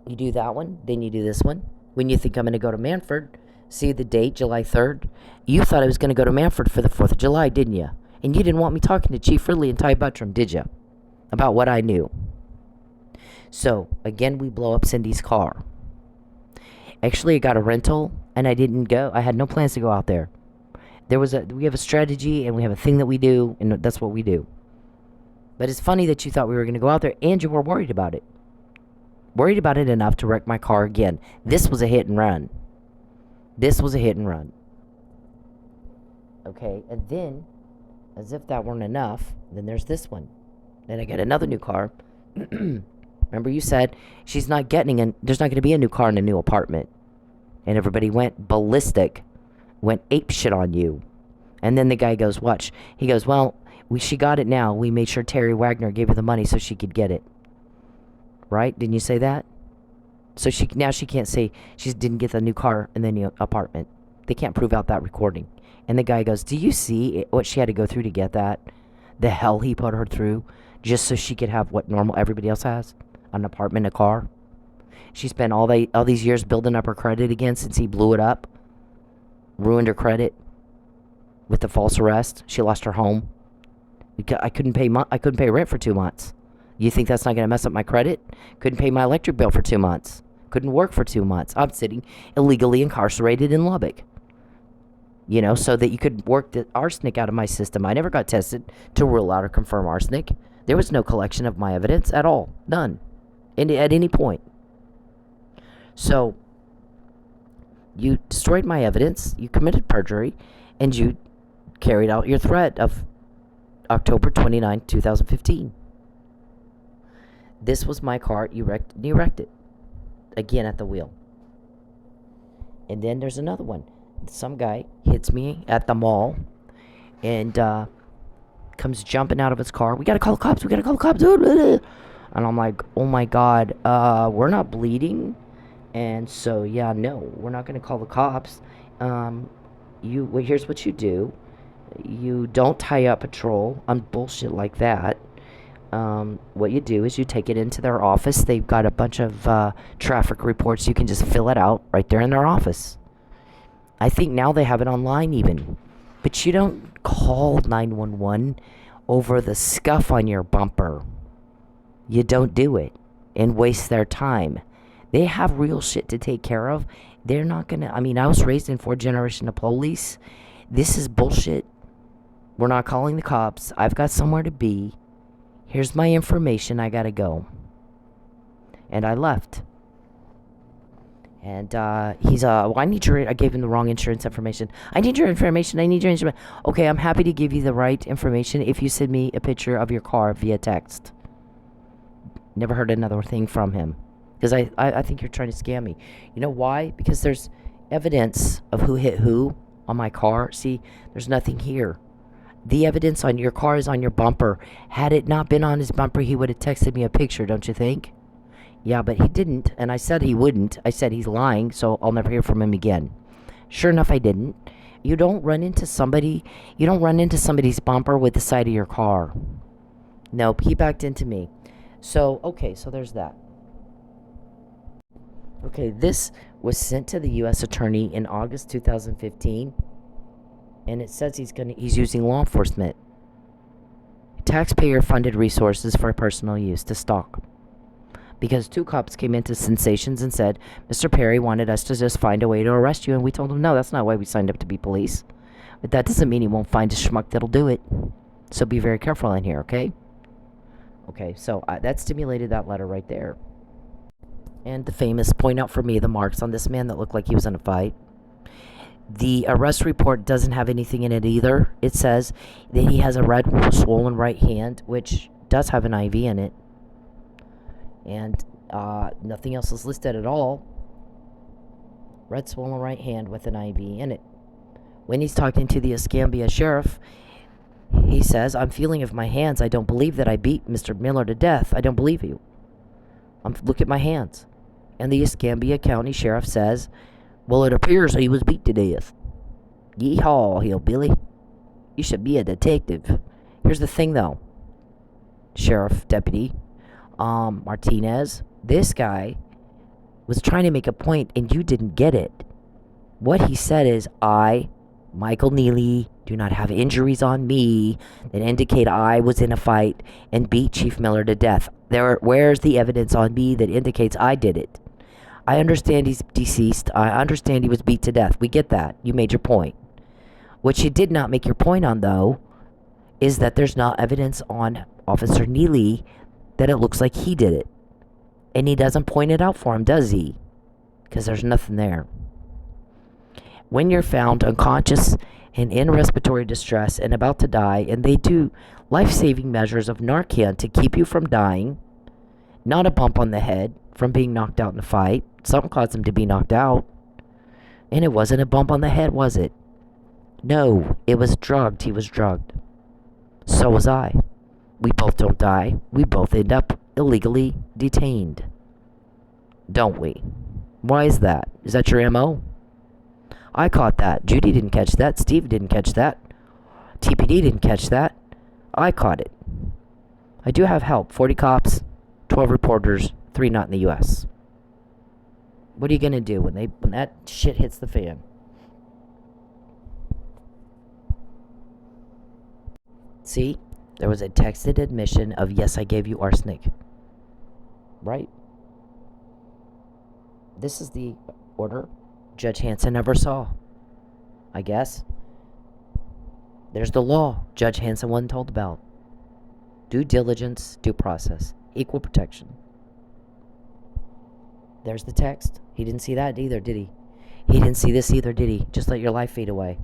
you do that one, then you do this one. When you think I'm going to go to Manford, see the date, July 3rd. You thought I was going to go to Manford for the 4th of July, didn't you? And you didn't want me talking to Chief Ridley and Ty Buttram, did you? About what I knew. So, again, we blow up Cindy's car. Actually, I got a rental, and I didn't go. I had no plans to go out there. We have a strategy, and we have a thing that we do, and that's what we do. But it's funny that you thought we were going to go out there, and you were worried about it. Worried about it enough to wreck my car again. This was a hit and run. This was a hit and run. Okay, and then, as if that weren't enough, then there's this one. Then I get another new car. Remember you said, there's not going to be a new car in a new apartment. And everybody went ballistic. Went apeshit on you. And then the guy goes, watch. He goes, well, she got it now. We made sure Terry Wagner gave her the money so she could get it. Right? Didn't you say that? So now she can't say she didn't get the new car in the new apartment. They can't prove out that recording. And the guy goes, do you see what she had to go through to get that? The hell he put her through just so she could have what normal everybody else has? An apartment, a car. She spent all these years building up her credit again since he blew it up. Ruined her credit with the false arrest. She lost her home. I couldn't pay rent for 2 months. You think that's not going to mess up my credit? Couldn't pay my electric bill for 2 months. Couldn't work for 2 months. I'm sitting illegally incarcerated in Lubbock. You know, so that you could work the arsenic out of my system. I never got tested to rule out or confirm arsenic. There was no collection of my evidence at all. None. At any point. So, you destroyed my evidence, you committed perjury, and you carried out your threat of October 29, 2015. This was my car, you wrecked it. Again at the wheel. And then there's another one. Some guy hits me at the mall and comes jumping out of his car. We gotta call the cops. And I'm like, oh my God, we're not bleeding. And so, yeah, no, we're not gonna call the cops. Here's what you do. You don't tie up patrol on bullshit like that. What you do is you take it into their office. They've got a bunch of traffic reports. You can just fill it out right there in their office. I think now they have it online even. But you don't call 911 over the scuff on your bumper. You don't do it and waste their time. They have real shit to take care of. They're not gonna... I mean, I was raised in 4th generation of police. This is bullshit. We're not calling the cops. I've got somewhere to be. Here's my information. I gotta go. And I left. And I gave him the wrong insurance information. I need your information. Okay, I'm happy to give you the right information if you send me a picture of your car via text. Never heard another thing from him. Because I think you're trying to scam me. You know why? Because there's evidence of who hit who on my car. See, there's nothing here. The evidence on your car is on your bumper. Had it not been on his bumper, he would have texted me a picture, don't you think? Yeah, but he didn't, and I said he wouldn't. I said he's lying, so I'll never hear from him again. Sure enough, I didn't. You don't run into somebody's bumper with the side of your car. Nope, he backed into me. So, okay, so there's that. Okay, this was sent to the U.S. Attorney in August 2015, and it says he's using law enforcement taxpayer-funded resources for personal use to stalk. Because 2 cops came into Sensations and said, Mr. Perry wanted us to just find a way to arrest you. And we told him, no, that's not why we signed up to be police. But that doesn't mean he won't find a schmuck that'll do it. So be very careful in here, okay? Okay, so that stimulated that letter right there. And the famous point out for me the marks on this man that looked like he was in a fight. The arrest report doesn't have anything in it either. It says that he has a red swollen right hand, which does have an IV in it. And nothing else is listed at all. Red swollen right hand with an IV in it. When he's talking to the Escambia sheriff, he says, I'm feeling of my hands. I don't believe that I beat Mr. Miller to death. I don't believe you. Look at my hands. And the Escambia County sheriff says, well, it appears he was beat to death. Yeehaw, hillbilly. You should be a detective. Here's the thing, though. Sheriff Deputy Martinez, this guy was trying to make a point, and you didn't get it. What he said is, I, Michael Neely, do not have injuries on me that indicate I was in a fight and beat Chief Miller to death. Where's the evidence on me that indicates I did it? I understand he's deceased. I understand he was beat to death. We get that. You made your point. What you did not make your point on, though, is that there's not evidence on Officer Neely that it looks like he did it. And he doesn't point it out for him, does he? Because there's nothing there. When you're found unconscious and in respiratory distress and about to die, and they do life-saving measures of Narcan to keep you from dying, not a bump on the head from being knocked out in a fight. Something caused him to be knocked out. And it wasn't a bump on the head, was it? No, it was drugged. He was drugged. So was I. We both don't die. We both end up illegally detained. Don't we? Why is that? Is that your MO? I caught that. Judy didn't catch that. Steve didn't catch that. TPD didn't catch that. I caught it. I do have help. 40 cops, 12 reporters, 3 not in the U.S. What are you gonna do when that shit hits the fan? See? There was a texted admission of, yes, I gave you arsenic. Right? This is the order Judge Hansen never saw. I guess. There's the law Judge Hansen wasn't told about. Due diligence, due process, equal protection. There's the text. He didn't see that either, did he? He didn't see this either, did he? Just let your life fade away.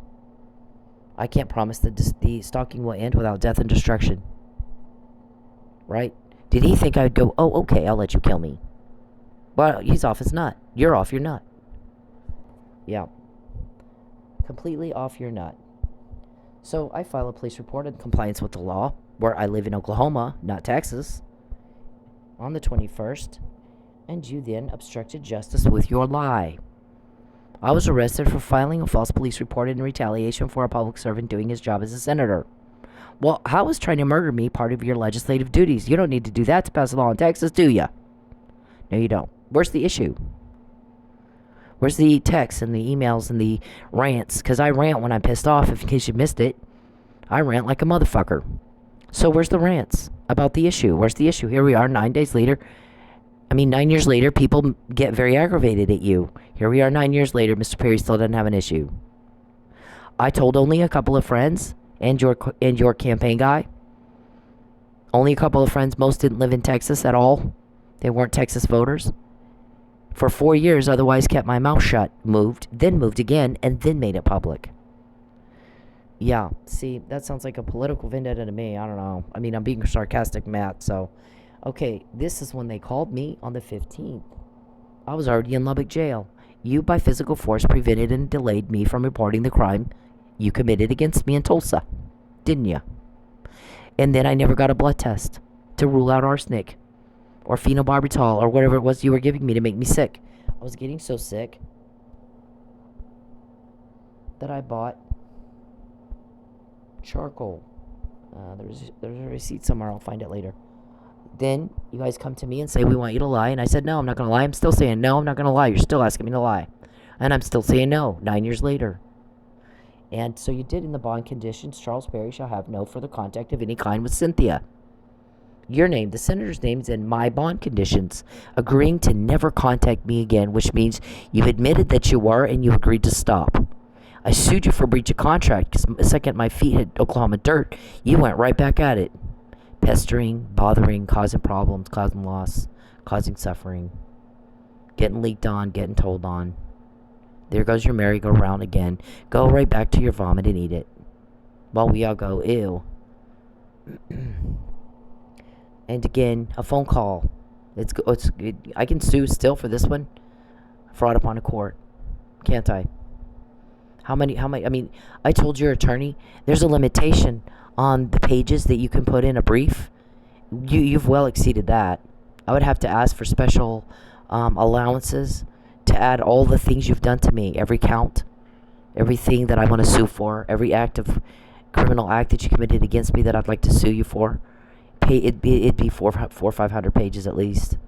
I can't promise that the stalking will end without death and destruction. Right? Did he think I'd go, oh, okay, I'll let you kill me? Well, he's off his nut. You're off your nut. Yeah. Completely off your nut. So I file a police report in compliance with the law, where I live in Oklahoma, not Texas, on the 21st, and you then obstructed justice with your lie. I was arrested for filing a false police report in retaliation for a public servant doing his job as a senator. Well, how is trying to murder me part of your legislative duties? You don't need to do that to pass a law in Texas, do you? No, you don't. Where's the issue? Where's the texts and the emails and the rants? Because I rant when I'm pissed off, in case you missed it. I rant like a motherfucker. So where's the rants about the issue? Where's the issue? Here we are 9 years later, people get very aggravated at you. Here we are 9 years later, Mr. Perry still doesn't have an issue. I told only a couple of friends and your campaign guy. Only a couple of friends. Most didn't live in Texas at all. They weren't Texas voters. For 4 years, otherwise kept my mouth shut, moved again, and then made it public. Yeah, see, that sounds like a political vendetta to me. I don't know. I mean, I'm being sarcastic, Matt, so... Okay, this is when they called me on the 15th. I was already in Lubbock jail. You, by physical force, prevented and delayed me from reporting the crime you committed against me in Tulsa. Didn't you? And then I never got a blood test to rule out arsenic or phenobarbital or whatever it was you were giving me to make me sick. I was getting so sick that I bought charcoal. There's a receipt somewhere. I'll find it later. Then you guys come to me and say, we want you to lie. And I said, no, I'm not going to lie. I'm still saying, no, I'm not going to lie. You're still asking me to lie. And I'm still saying no, 9 years later. And so you did in the bond conditions, Charles Perry shall have no further contact of any kind with Cynthia. your name, the senator's name's in my bond conditions, agreeing to never contact me again, which means you admitted that you were and you agreed to stop. I sued you for breach of contract because the second my feet hit Oklahoma dirt, you went right back at it. Pestering, bothering, causing problems, causing loss, causing suffering, getting leaked on, getting told on. There goes your merry-go-round again. Go right back to your vomit and eat it. While we all go, ew. And again, a phone call. I can sue still for this one. Fraud upon a court. Can't I? How many, I mean, I told your attorney, there's a limitation on the pages that you can put in a brief. You've well exceeded that. I would have to ask for special allowances to add all the things you've done to me, every count, everything that I want to sue for, every criminal act that you committed against me that I'd like to sue you for. It'd be 400 or 500 pages at least,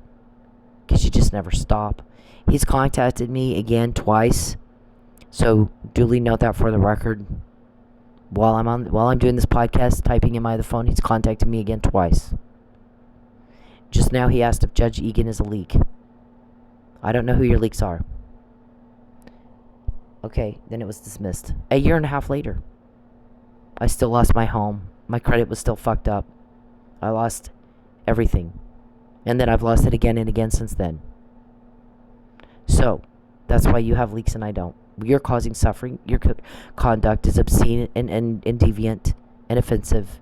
because you just never stop. He's contacted me again twice, so duly note that for the record. While I'm doing this podcast, typing in my other phone, he's contacted me again twice. Just now he asked if Judge Egan is a leak. I don't know who your leaks are. Okay, then it was dismissed. A year and a half later, I still lost my home. My credit was still fucked up. I lost everything. And then I've lost it again and again since then. So, that's why you have leaks and I don't. You're causing suffering. Your conduct is obscene and deviant and offensive.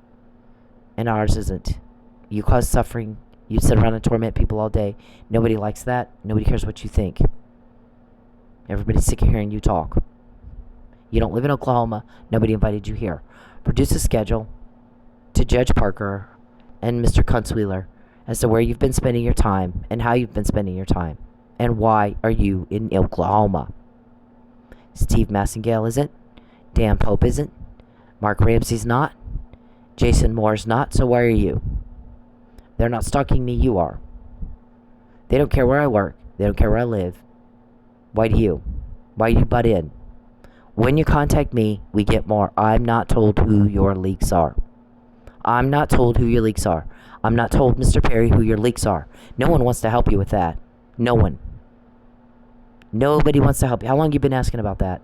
And ours isn't. You cause suffering. You sit around and torment people all day. Nobody likes that. Nobody cares what you think. Everybody's sick of hearing you talk. You don't live in Oklahoma. Nobody invited you here. Produce a schedule to Judge Parker and Mr. Kunzweiler as to where you've been spending your time and how you've been spending your time. And why are you in Oklahoma? Steve Massengale isn't. Dan Pope isn't. Mark Ramsey's not. Jason Moore's not. So why are you? They're not stalking me. You are. They don't care where I work. They don't care where I live. Why do you? Why do you butt in? When you contact me, we get more. I'm not told who your leaks are. I'm not told who your leaks are. I'm not told, Mr. Perry, who your leaks are. No one wants to help you with that. No one. Nobody wants to help you. How long have you been asking about that?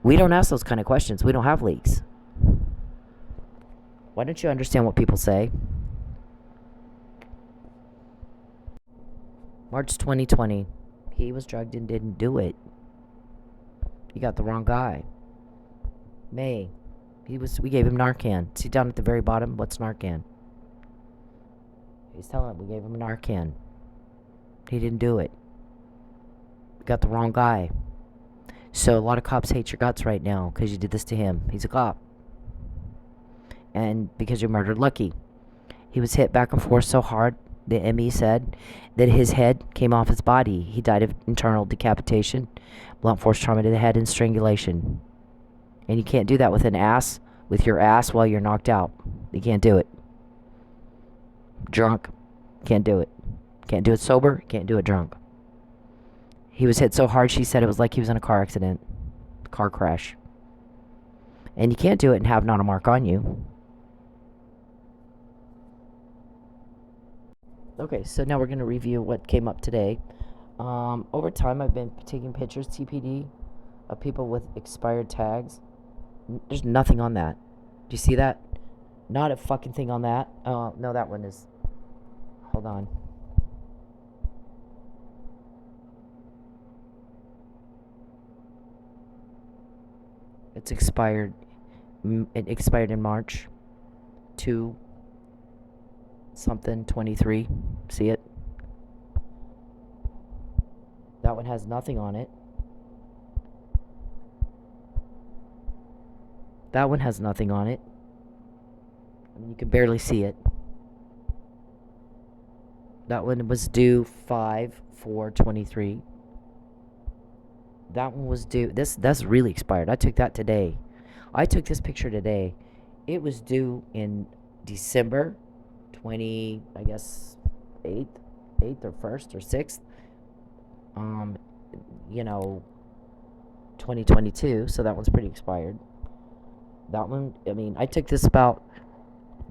We don't ask those kind of questions. We don't have leaks. Why don't you understand what people say? March 2020. He was drugged and didn't do it. You got the wrong guy. May. We gave him Narcan. See down at the very bottom? What's Narcan? He's telling him we gave him Narcan. He didn't do it. We got the wrong guy. So a lot of cops hate your guts right now because you did this to him. He's a cop. And because you murdered Lucky. He was hit back and forth so hard, the ME said, that his head came off his body. He died of internal decapitation, blunt force trauma to the head, and strangulation. And you can't do that with your ass while you're knocked out. You can't do it. Drunk. Can't do it. Can't do it sober. Can't do it drunk. He was hit so hard, she said it was like he was in a car accident. Car crash. And you can't do it and have not a mark on you. Okay, so now we're going to review what came up today. Over time, I've been taking pictures, TPD, of people with expired tags. There's nothing on that. Do you see that? Not a fucking thing on that. No, that one is... Hold on. It's expired. It expired in March. 2/23. See it? That one has nothing on it. That one has nothing on it. I mean, you can barely see it. That one was due 5/4/23. That one was due. That's really expired. I took that today. I took this picture today. It was due in December 20, I guess 8th or 1st or 6th. 2022, so that one's pretty expired. That one, I mean, I took this about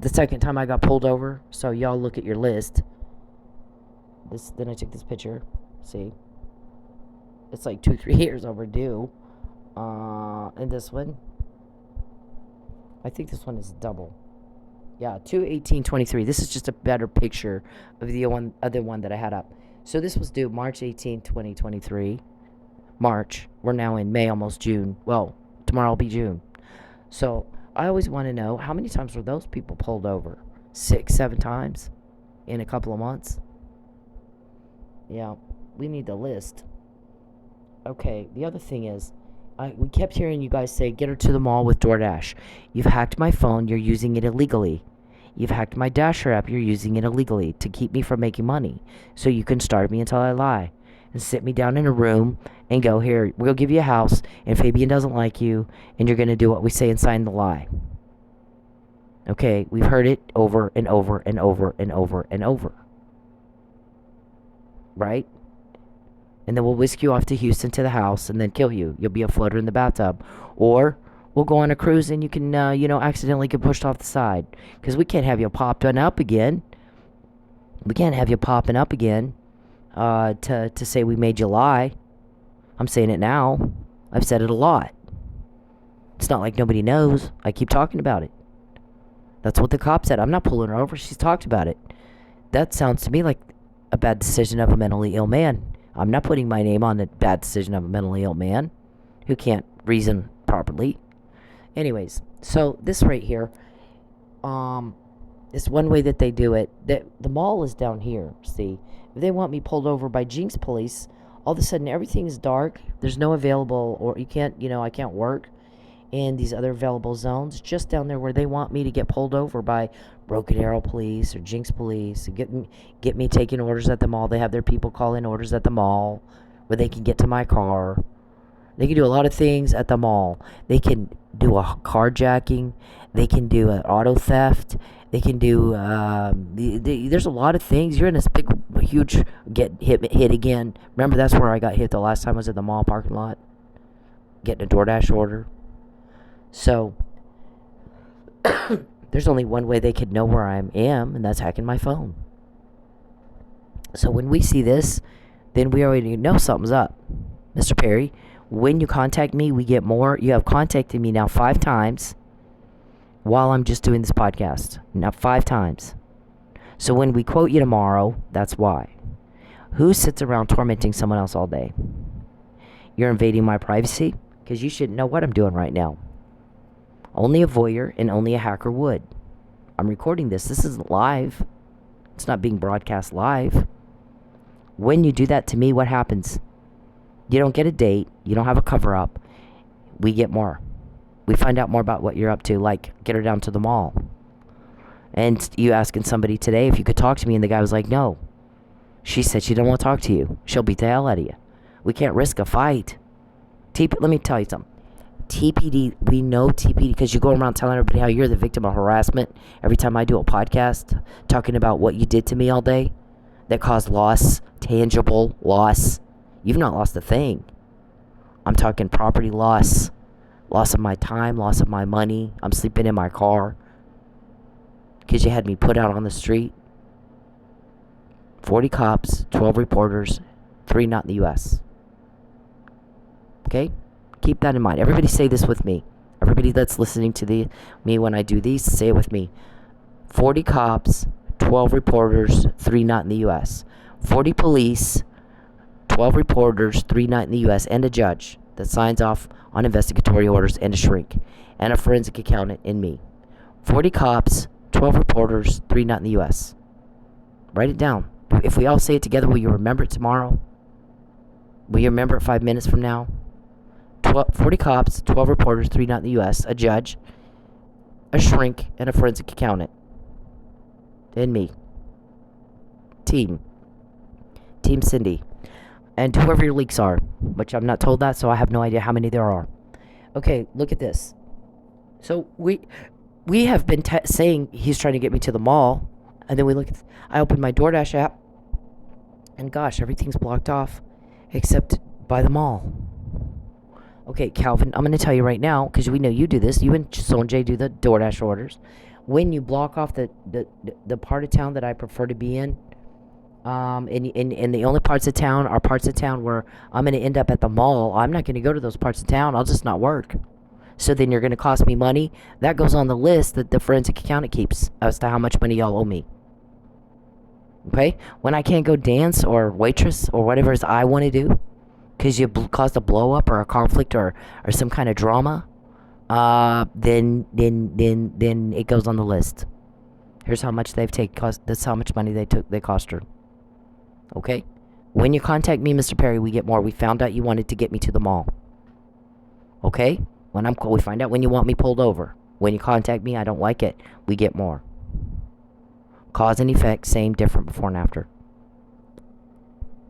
the second time I got pulled over. So y'all look at your list. Then I took this picture. See? It's like 2-3 years overdue. And this one. I think this one is double. Yeah, 2/18/23. This is just a better picture of the other one that I had up. So this was due March 18, 2023. March. We're now in May, almost June. Well, tomorrow will be June. So I always want to know, how many times were those people pulled over? 6, 7 times in a couple of months? Yeah, we need the list. Okay, the other thing is, we kept hearing you guys say, get her to the mall with DoorDash. You've hacked my phone. You're using it illegally. You've hacked my Dasher app. You're using it illegally to keep me from making money. So you can starve me until I lie. And sit me down in a room and go, here, we'll give you a house, and Fabian doesn't like you, and you're going to do what we say and sign the lie. Okay, we've heard it over and over and over and over and over. Right? And then we'll whisk you off to Houston to the house and then kill you. You'll be a floater in the bathtub. Or we'll go on a cruise and you can, accidentally get pushed off the side. Because we can't have you popping up again. We can't have you popping up again to say we made you lie. I'm saying it now. I've said it a lot. It's not like nobody knows. I keep talking about it. That's what the cop said. I'm not pulling her over. She's talked about it. That sounds to me like a bad decision of a mentally ill man. I'm not putting my name on the bad decision of a mentally ill man who can't reason properly. Anyways, so this right here, is one way that they do it. The mall is down here, see. If they want me pulled over by Jinx police, all of a sudden everything is dark. There's no available, or you can't, I can't work in these other available zones. Just down there where they want me to get pulled over by Broken Arrow police or Jinx police, get me taking orders at the mall. They have their people call in orders at the mall where they can get to my car. They can do a lot of things at the mall. They can do a carjacking. They can do an auto theft. They can do, there's a lot of things. You're in this big, huge, get hit again. Remember, that's where I got hit the last time I was at the mall parking lot, getting a DoorDash order. So, there's only one way they could know where I am, and that's hacking my phone. So when we see this, then we already know something's up. Mr. Perry, when you contact me, we get more. You have contacted me now 5 times while I'm just doing this podcast. Now 5 times. So when we quote you tomorrow, that's why. Who sits around tormenting someone else all day? You're invading my privacy? Because you shouldn't know what I'm doing right now. Only a voyeur and only a hacker would. I'm recording this. This isn't live. It's not being broadcast live. When you do that to me, what happens? You don't get a date. You don't have a cover-up. We get more. We find out more about what you're up to, like get her down to the mall. And you asking somebody today if you could talk to me, and the guy was like, no. She said she don't want to talk to you. She'll beat the hell out of you. We can't risk a fight. Let me tell you something. TPD, we know TPD because you go around telling everybody how you're the victim of harassment every time I do a podcast talking about what you did to me all day that caused loss, tangible loss. You've not lost a thing. I'm talking property loss, loss of my time, loss of my money. I'm sleeping in my car because you had me put out on the street. 40 cops, 12 reporters, 3 not in the U.S. Okay? Keep that in mind. Everybody say this with me. Everybody that's listening to me when I do these, say it with me. 40 cops, 12 reporters, 3 not in the U.S. 40 police, 12 reporters, 3 not in the U.S. and a judge that signs off on investigatory orders and a shrink and a forensic accountant in me. 40 cops, 12 reporters, 3 not in the U.S. Write it down. If we all say it together, will you remember it tomorrow? Will you remember it 5 minutes from now? 40 cops, 12 reporters, 3 not in the U.S., a judge, a shrink, and a forensic accountant. And me. Team Cindy. And whoever your leaks are, which I'm not told that, so I have no idea how many there are. Okay, look at this. So we have been saying he's trying to get me to the mall, and then we look at, I opened my DoorDash app, and gosh, everything's blocked off except by the mall. Okay, Calvin, I'm going to tell you right now, because we know you do this. You and Sonjay do the DoorDash orders. when you block off the part of town that I prefer to be in, and the only parts of town are parts of town where I'm going to end up at the mall, I'm not going to go to those parts of town. I'll just not work. So then you're going to cost me money. That goes on the list that the forensic accountant keeps as to how much money y'all owe me. Okay? When I can't go dance or waitress or whatever it is I want to do because you caused a blow up or a conflict or some kind of drama, then it goes on the list. Here's how much they've taken. That's how much money they cost her. Okay? When you contact me, Mr. Perry, we get more. We found out you wanted to get me to the mall. Okay? We find out when you want me pulled over. When you contact me, I don't like it. We get more. Cause and effect, same, different, before and after.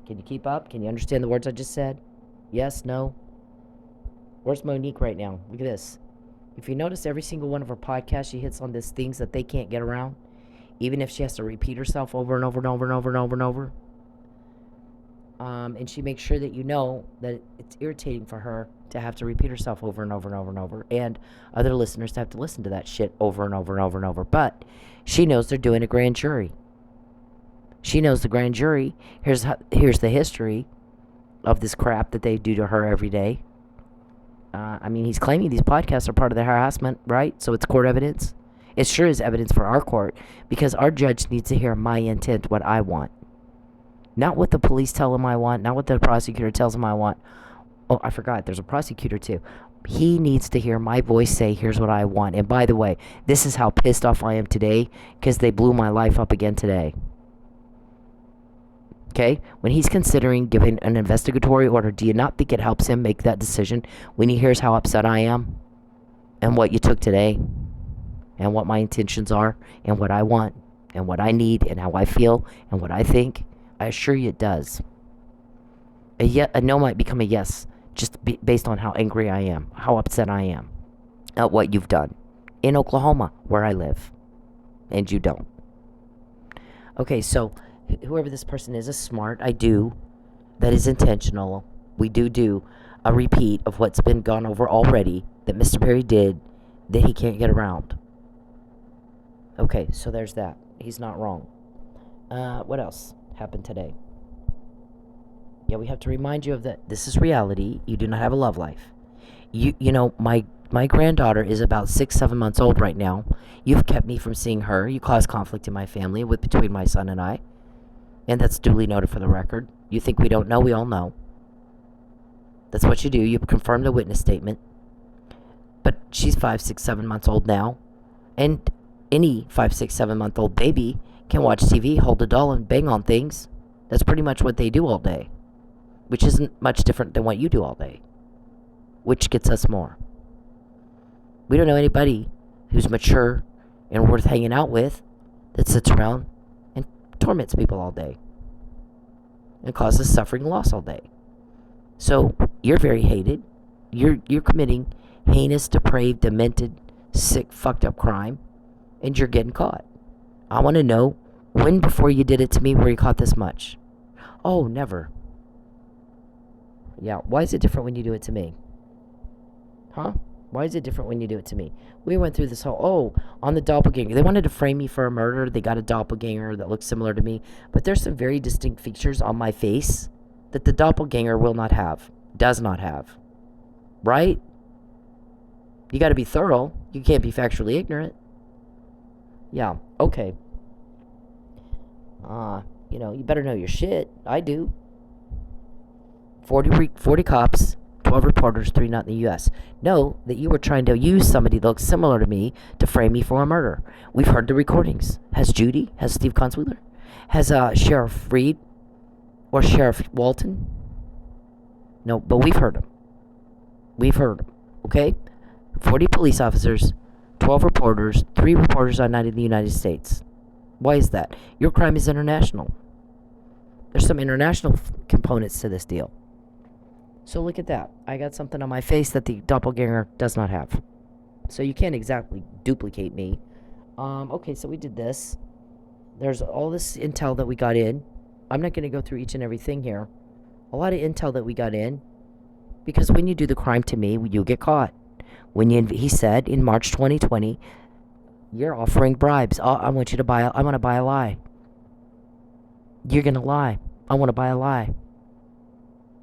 Can you keep up? Can you understand the words I just said? Yes? No? Where's Monique right now? Look at this. If you notice, every single one of her podcasts, she hits on these things that they can't get around. Even if she has to repeat herself over and over and over and over and over and over. And she makes sure that you know that it's irritating for her to have to repeat herself over and over and over and over. And other listeners to have to listen to that shit over and over and over and over. But she knows they're doing a grand jury. She knows the grand jury. Here's the history of this crap that they do to her every day. He's claiming these podcasts are part of the harassment, right? So it's court evidence. It sure is evidence for our court because our judge needs to hear my intent, what I want. Not what the police tell him I want, not what the prosecutor tells him I want. Oh, I forgot, there's a prosecutor too. He needs to hear my voice say, here's what I want. And by the way, this is how pissed off I am today because they blew my life up again today. Okay? When he's considering giving an investigatory order, do you not think it helps him make that decision when he hears how upset I am and what you took today and what my intentions are and what I want and what I need and how I feel and what I think? I assure you it does. A no might become a yes just based on how angry I am, how upset I am at what you've done in Oklahoma, where I live, and you don't. Okay, so whoever this person is smart. I do. That is intentional. We do a repeat of what's been gone over already that Mr. Perry did that he can't get around. Okay, so there's that. He's not wrong. What else happened today? Yeah, we have to remind you of that. This is reality. You do not have a love life. You know, my granddaughter is about 6-7 months old right now. You've kept me from seeing her. You caused conflict in my family between my son and I. And that's duly noted for the record. You think we don't know? We all know. That's what you do. You confirm the witness statement. But she's 5, 6, 7 months old now. And any 5, 6, 7 month old baby can watch TV, hold a doll, and bang on things. That's pretty much what they do all day. Which isn't much different than what you do all day. Which gets us more. We don't know anybody who's mature and worth hanging out with that sits around and torments people all day. And causes suffering and loss all day. So, you're very hated. You're committing heinous, depraved, demented, sick, fucked up crime. And you're getting caught. I want to know, when before you did it to me were you caught this much? Oh, never. Yeah, why is it different when you do it to me? Huh? Why is it different when you do it to me? We went through this whole, on the doppelganger. They wanted to frame me for a murder. They got a doppelganger that looks similar to me. But there's some very distinct features on my face that the doppelganger will not have. Does not have. Right? You got to be thorough. You can't be factually ignorant. Yeah, okay. You better know your shit. I do. 40 cops, 12 reporters, 3 not in the U.S. know that you were trying to use somebody that looks similar to me to frame me for a murder. We've heard the recordings. Has Judy? Has Steve Consueler? Has Sheriff Reed? Or Sheriff Walton? No, but we've heard them. We've heard them, okay? 40 police officers, 12 reporters, 3 reporters on night in the United States. Why is that? Your crime is international. There's some international components to this deal. So look at that. I got something on my face that the doppelganger does not have. So you can't exactly duplicate me. Okay, so we did this. There's all this intel that we got in. I'm not going to go through each and everything here. A lot of intel that we got in. Because when you do the crime to me, you'll get caught. He said in March 2020, You're offering bribes. Oh, I want to buy a lie. You're gonna lie. I want to buy a lie.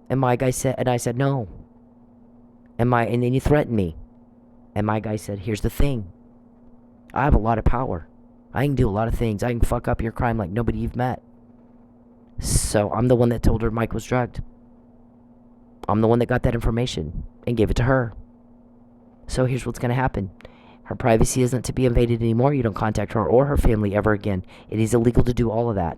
And my guy said, and I said no. And then you threatened me. And my guy said, here's the thing. I have a lot of power. I can do a lot of things. I can fuck up your crime like nobody you've met. So I'm the one that told her Mike was drugged. I'm the one that got that information and gave it to her. So here's what's going to happen. Her privacy isn't to be invaded anymore. You don't contact her or her family ever again. It is illegal to do all of that.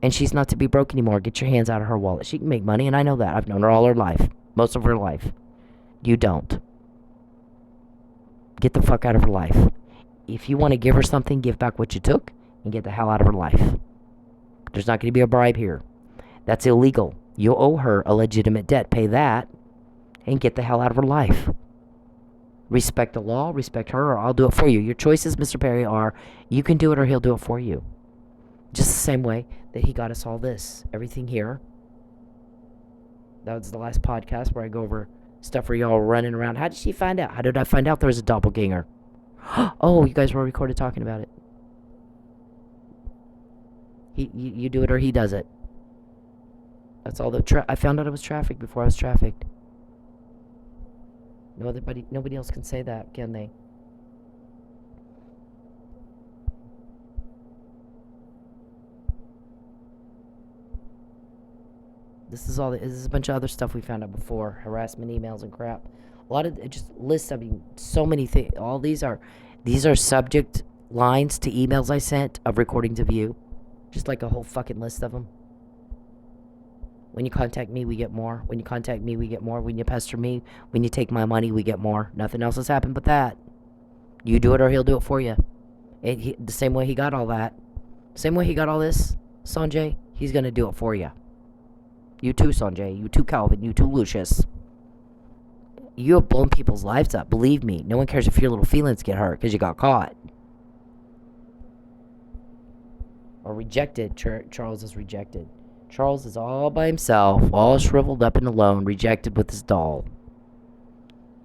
And she's not to be broke anymore. Get your hands out of her wallet. She can make money, and I know that. I've known her all her life. Most of her life. You don't. Get the fuck out of her life. If you want to give her something, give back what you took and get the hell out of her life. There's not going to be a bribe here. That's illegal. You owe her a legitimate debt. Pay that and get the hell out of her life. Respect the law, respect her, or I'll do it for you. Your choices, Mr. Perry, are you can do it or he'll do it for you. Just the same way that he got us all this. Everything here. That was the last podcast where I go over stuff where y'all running around. How did she find out? How did I find out there was a doppelganger? Oh, you guys were recorded talking about it. You do it or he does it. That's all I found out I was trafficked before I was trafficked. Nobody else can say that, can they? This is a bunch of other stuff we found out before. Harassment emails and crap. A lot of just lists. I mean, so many things. All these are subject lines to emails I sent of recording to view. Just like a whole fucking list of them. When you contact me, we get more. When you contact me, we get more. When you pester me, when you take my money, we get more. Nothing else has happened but that. You do it or he'll do it for you. The same way he got all that. Same way he got all this, Sanjay, he's going to do it for you. You too, Sanjay. You too, Calvin. You too, Lucius. You have blown people's lives up. Believe me. No one cares if your little feelings get hurt because you got caught. Or rejected. Charles is rejected. Charles is all by himself, all shriveled up and alone, rejected with his doll.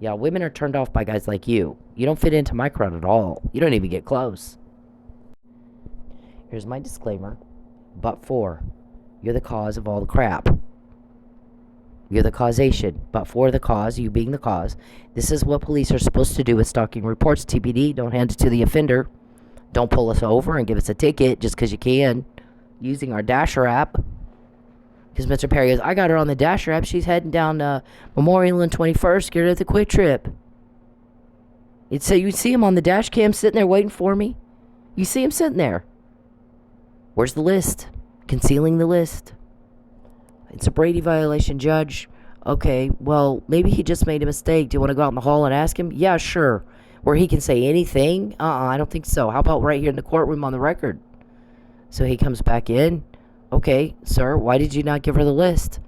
Yeah, women are turned off by guys like you. You don't fit into my crowd at all. You don't even get close. Here's my disclaimer. But for, you're the cause of all the crap. You're the causation. But for the cause, you being the cause, this is what police are supposed to do with stalking reports. TPD, don't hand it to the offender. Don't pull us over and give us a ticket just because you can. Using our Dasher app. Because Mr. Perry goes, I got her on the Dasher app. She's heading down Memorial and 21st. Get her at the Quick Trip. You'd say you see him on the dash cam sitting there waiting for me. You see him sitting there. Where's the list? Concealing the list. It's a Brady violation, Judge. Okay, well, maybe he just made a mistake. Do you want to go out in the hall and ask him? Yeah, sure. Where he can say anything? I don't think so. How about right here in the courtroom on the record? So he comes back in. Okay, sir, why did you not give her the list?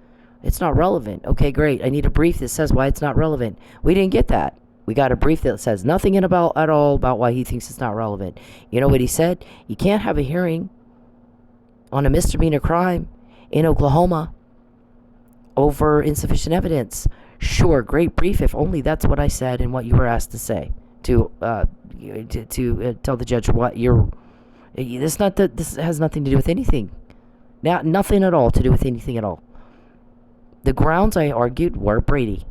It's not relevant. Okay, great. I need a brief that says why it's not relevant. We didn't get that. We got a brief that says nothing at all about why he thinks it's not relevant. You know what he said? You can't have a hearing on a misdemeanor crime in Oklahoma over insufficient evidence. Sure, great brief if only that's what I said and what you were asked to say. To tell the judge what you're... This has nothing to do with anything. Now, nothing at all to do with anything at all. The grounds I argued were Brady,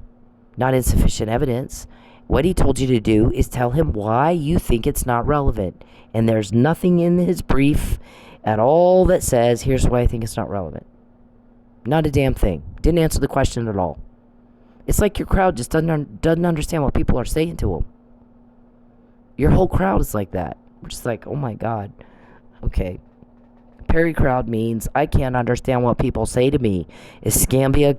not insufficient evidence. What he told you to do is tell him why you think it's not relevant. And there's nothing in his brief at all that says, here's why I think it's not relevant. Not a damn thing. Didn't answer the question at all. It's like your crowd just doesn't understand what people are saying to them. Your whole crowd is like that. We're just like, oh my God. Okay. Perry crowd means I can't understand what people say to me. Is Scambia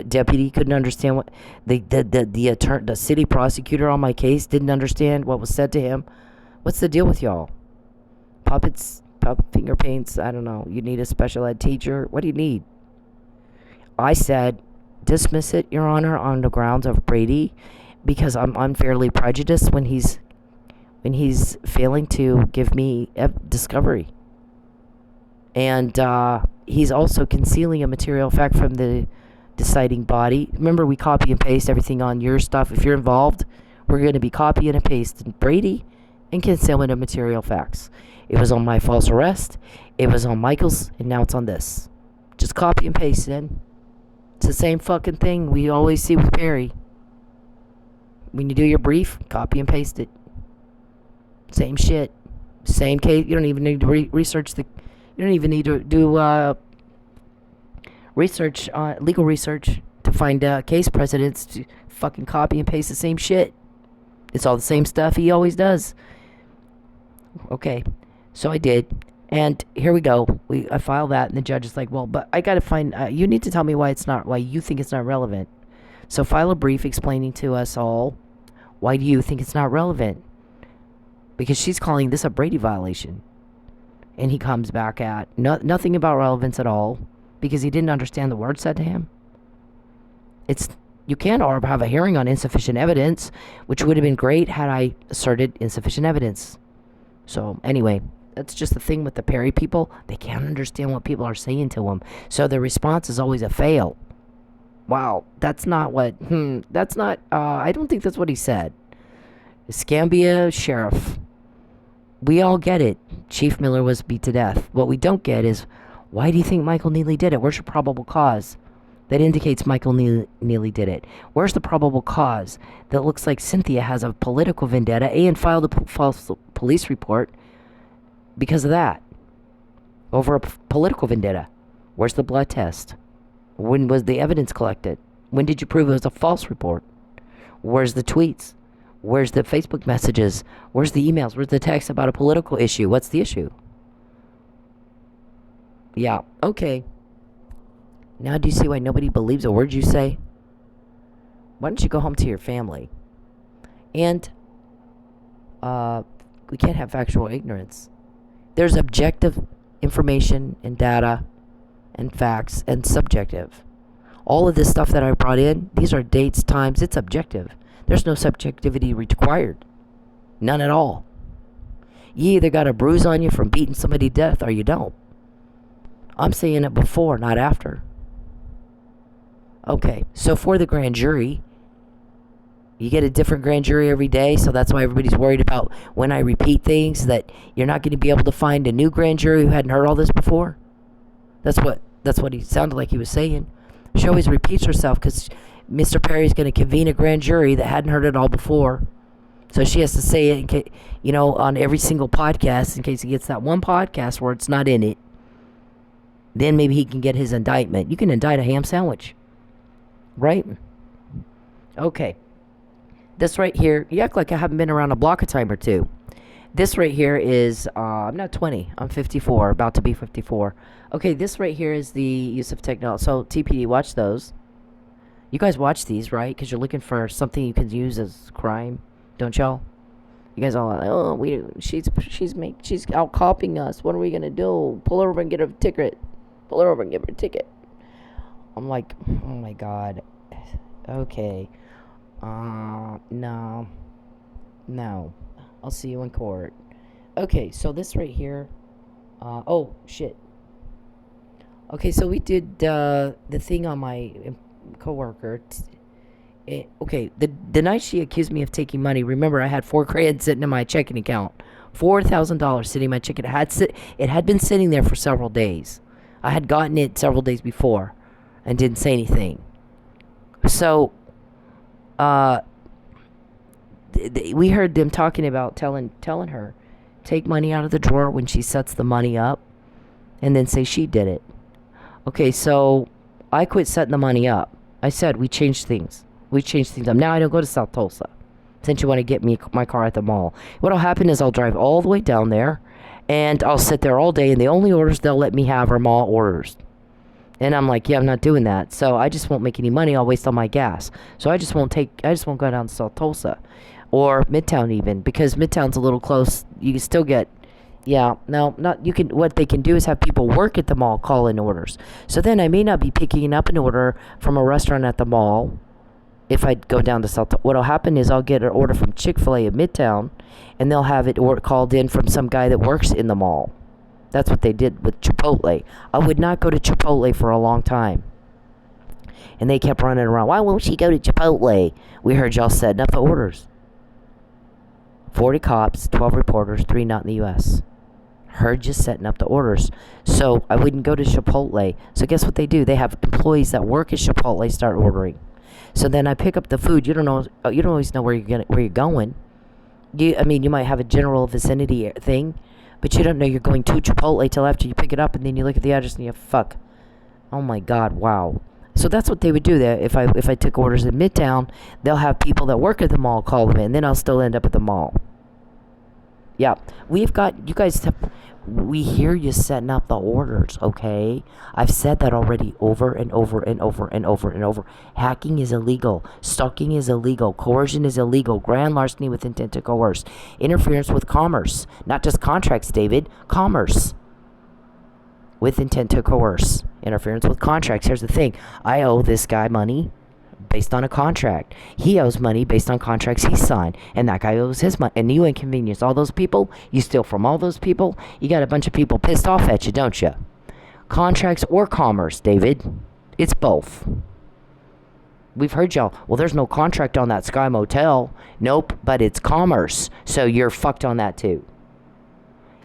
deputy couldn't understand what the city prosecutor on my case didn't understand what was said to him? What's the deal with y'all? Puppet finger paints? I don't know. You need a special ed teacher? What do you need? I said dismiss it, Your Honor, on the grounds of Brady, because I'm unfairly prejudiced when he's failing to give me discovery. And he's also concealing a material fact from the deciding body. Remember, we copy and paste everything on your stuff. If you're involved, we're going to be copying and pasting. Brady and concealment of material facts. It was on my false arrest, it was on Michael's, and now it's on this. Just copy and paste it in. It's the same fucking thing we always see with Perry. When you do your brief, copy and paste it. Same shit. Same case. You don't even need to research the... You don't even need to do research, legal research to find case precedents to fucking copy and paste the same shit. It's all the same stuff he always does. Okay. So I did. And here we go. I filed that, and the judge is like, well, but I gotta find... you need to tell me why you think it's not relevant. So file a brief explaining to us all, why do you think it's not relevant? Because she's calling this a Brady violation. And he comes back at nothing about relevance at all, because he didn't understand the word said to him. You can't have a hearing on insufficient evidence, which would have been great had I asserted insufficient evidence. So anyway, that's just the thing with the Perry people. They can't understand what people are saying to them. So their response is always a fail. Wow, that's not what... that's not... I don't think that's what he said. Escambia Sheriff. We all get it. Chief Miller was beat to death. What we don't get is, why do you think Michael Neely did it? Where's your probable cause that indicates Michael Neely did it? Where's the probable cause that looks like Cynthia has a political vendetta and filed a false police report because of that? Over a political vendetta. Where's the blood test? When was the evidence collected? When did you prove it was a false report? Where's the tweets? Where's the Facebook messages? Where's the emails? Where's the text about a political issue? What's the issue? Yeah, okay. Now do you see why nobody believes a word you say? Why don't you go home to your family? And we can't have factual ignorance. There's objective information and data and facts and subjective. All of this stuff that I brought in, these are dates, times, it's objective. There's no subjectivity required. None at all. You either got a bruise on you from beating somebody to death or you don't. I'm saying it before, not after. Okay, so for the grand jury, you get a different grand jury every day, so that's why everybody's worried about when I repeat things, that you're not going to be able to find a new grand jury who hadn't heard all this before. That's what he sounded like he was saying. She always repeats herself because Mr. Perry's going to convene a grand jury that hadn't heard it all before. So she has to say it, in case, on every single podcast, in case he gets that one podcast where it's not in it. Then maybe he can get his indictment. You can indict a ham sandwich. Right? Okay. This right here, you act like I haven't been around a block a time or two. This right here is, I'm not 20. I'm 54, about to be 54. Okay, this right here is the use of technology. So, TPD, watch those. You guys watch these, right? Because you're looking for something you can use as crime. Don't y'all? You guys all like, oh, she's out copying us. What are we going to do? Pull her over and get her a ticket. Pull her over and give her a ticket. I'm like, oh my God. Okay. No. I'll see you in court. Okay, so this right here. Oh, shit. Okay, so we did the thing on my coworker. Okay, the night she accused me of taking money, remember I had $4,000 sitting in my checking account. $4,000 sitting in my checking. It had been sitting there for several days. I had gotten it several days before and didn't say anything. So, we heard them talking about telling her, take money out of the drawer when she sets the money up, and then say she did it. Okay, so I quit setting the money up. I said we changed things. Up. Now I don't go to South Tulsa, since you want to get me my car at the mall. What'll happen is I'll drive all the way down there, and I'll sit there all day, and the only orders they'll let me have are mall orders. And I'm like, yeah, I'm not doing that. So I just won't make any money. I'll waste all my gas. So I just won't go down to South Tulsa or Midtown even, because Midtown's a little close. You can still get, what they can do is have people work at the mall call in orders. So then I may not be picking up an order from a restaurant at the mall if I go down to South Tulsa. What'll happen is I'll get an order from Chick-fil-A at Midtown, and they'll have it called in from some guy that works in the mall. That's what they did with Chipotle. I would not go to Chipotle for a long time. And they kept running around. Why won't she go to Chipotle? We heard y'all setting up the orders. 40 cops, 12 reporters, 3 not in the U.S. Her just setting up the orders. So I wouldn't go to Chipotle. So guess what they do? They have employees that work at Chipotle start ordering. So then I pick up the food. You don't always know where you're going. You might have a general vicinity thing, but you don't know you're going to Chipotle till after you pick it up, and then you look at the address and you fuck. Oh my God! Wow. So that's what they would do there. If I took orders in Midtown, they'll have people that work at the mall call them in. Then I'll still end up at the mall. Yeah, we've got, you guys have, we hear you setting up the orders, okay? I've said that already over and over and over and over and over. Hacking is illegal. Stalking is illegal. Coercion is illegal. Grand larceny with intent to coerce. Interference with commerce. Not just contracts, David. Commerce. With intent to coerce. Interference with contracts. Here's the thing. I owe this guy money based on a contract. He owes money based on contracts he signed. And that guy owes his money. And you inconvenience all those people. You steal from all those people. You got a bunch of people pissed off at you, don't you? Contracts or commerce, David. It's both. We've heard y'all. Well, there's no contract on that Sky Motel. Nope, but it's commerce. So you're fucked on that too.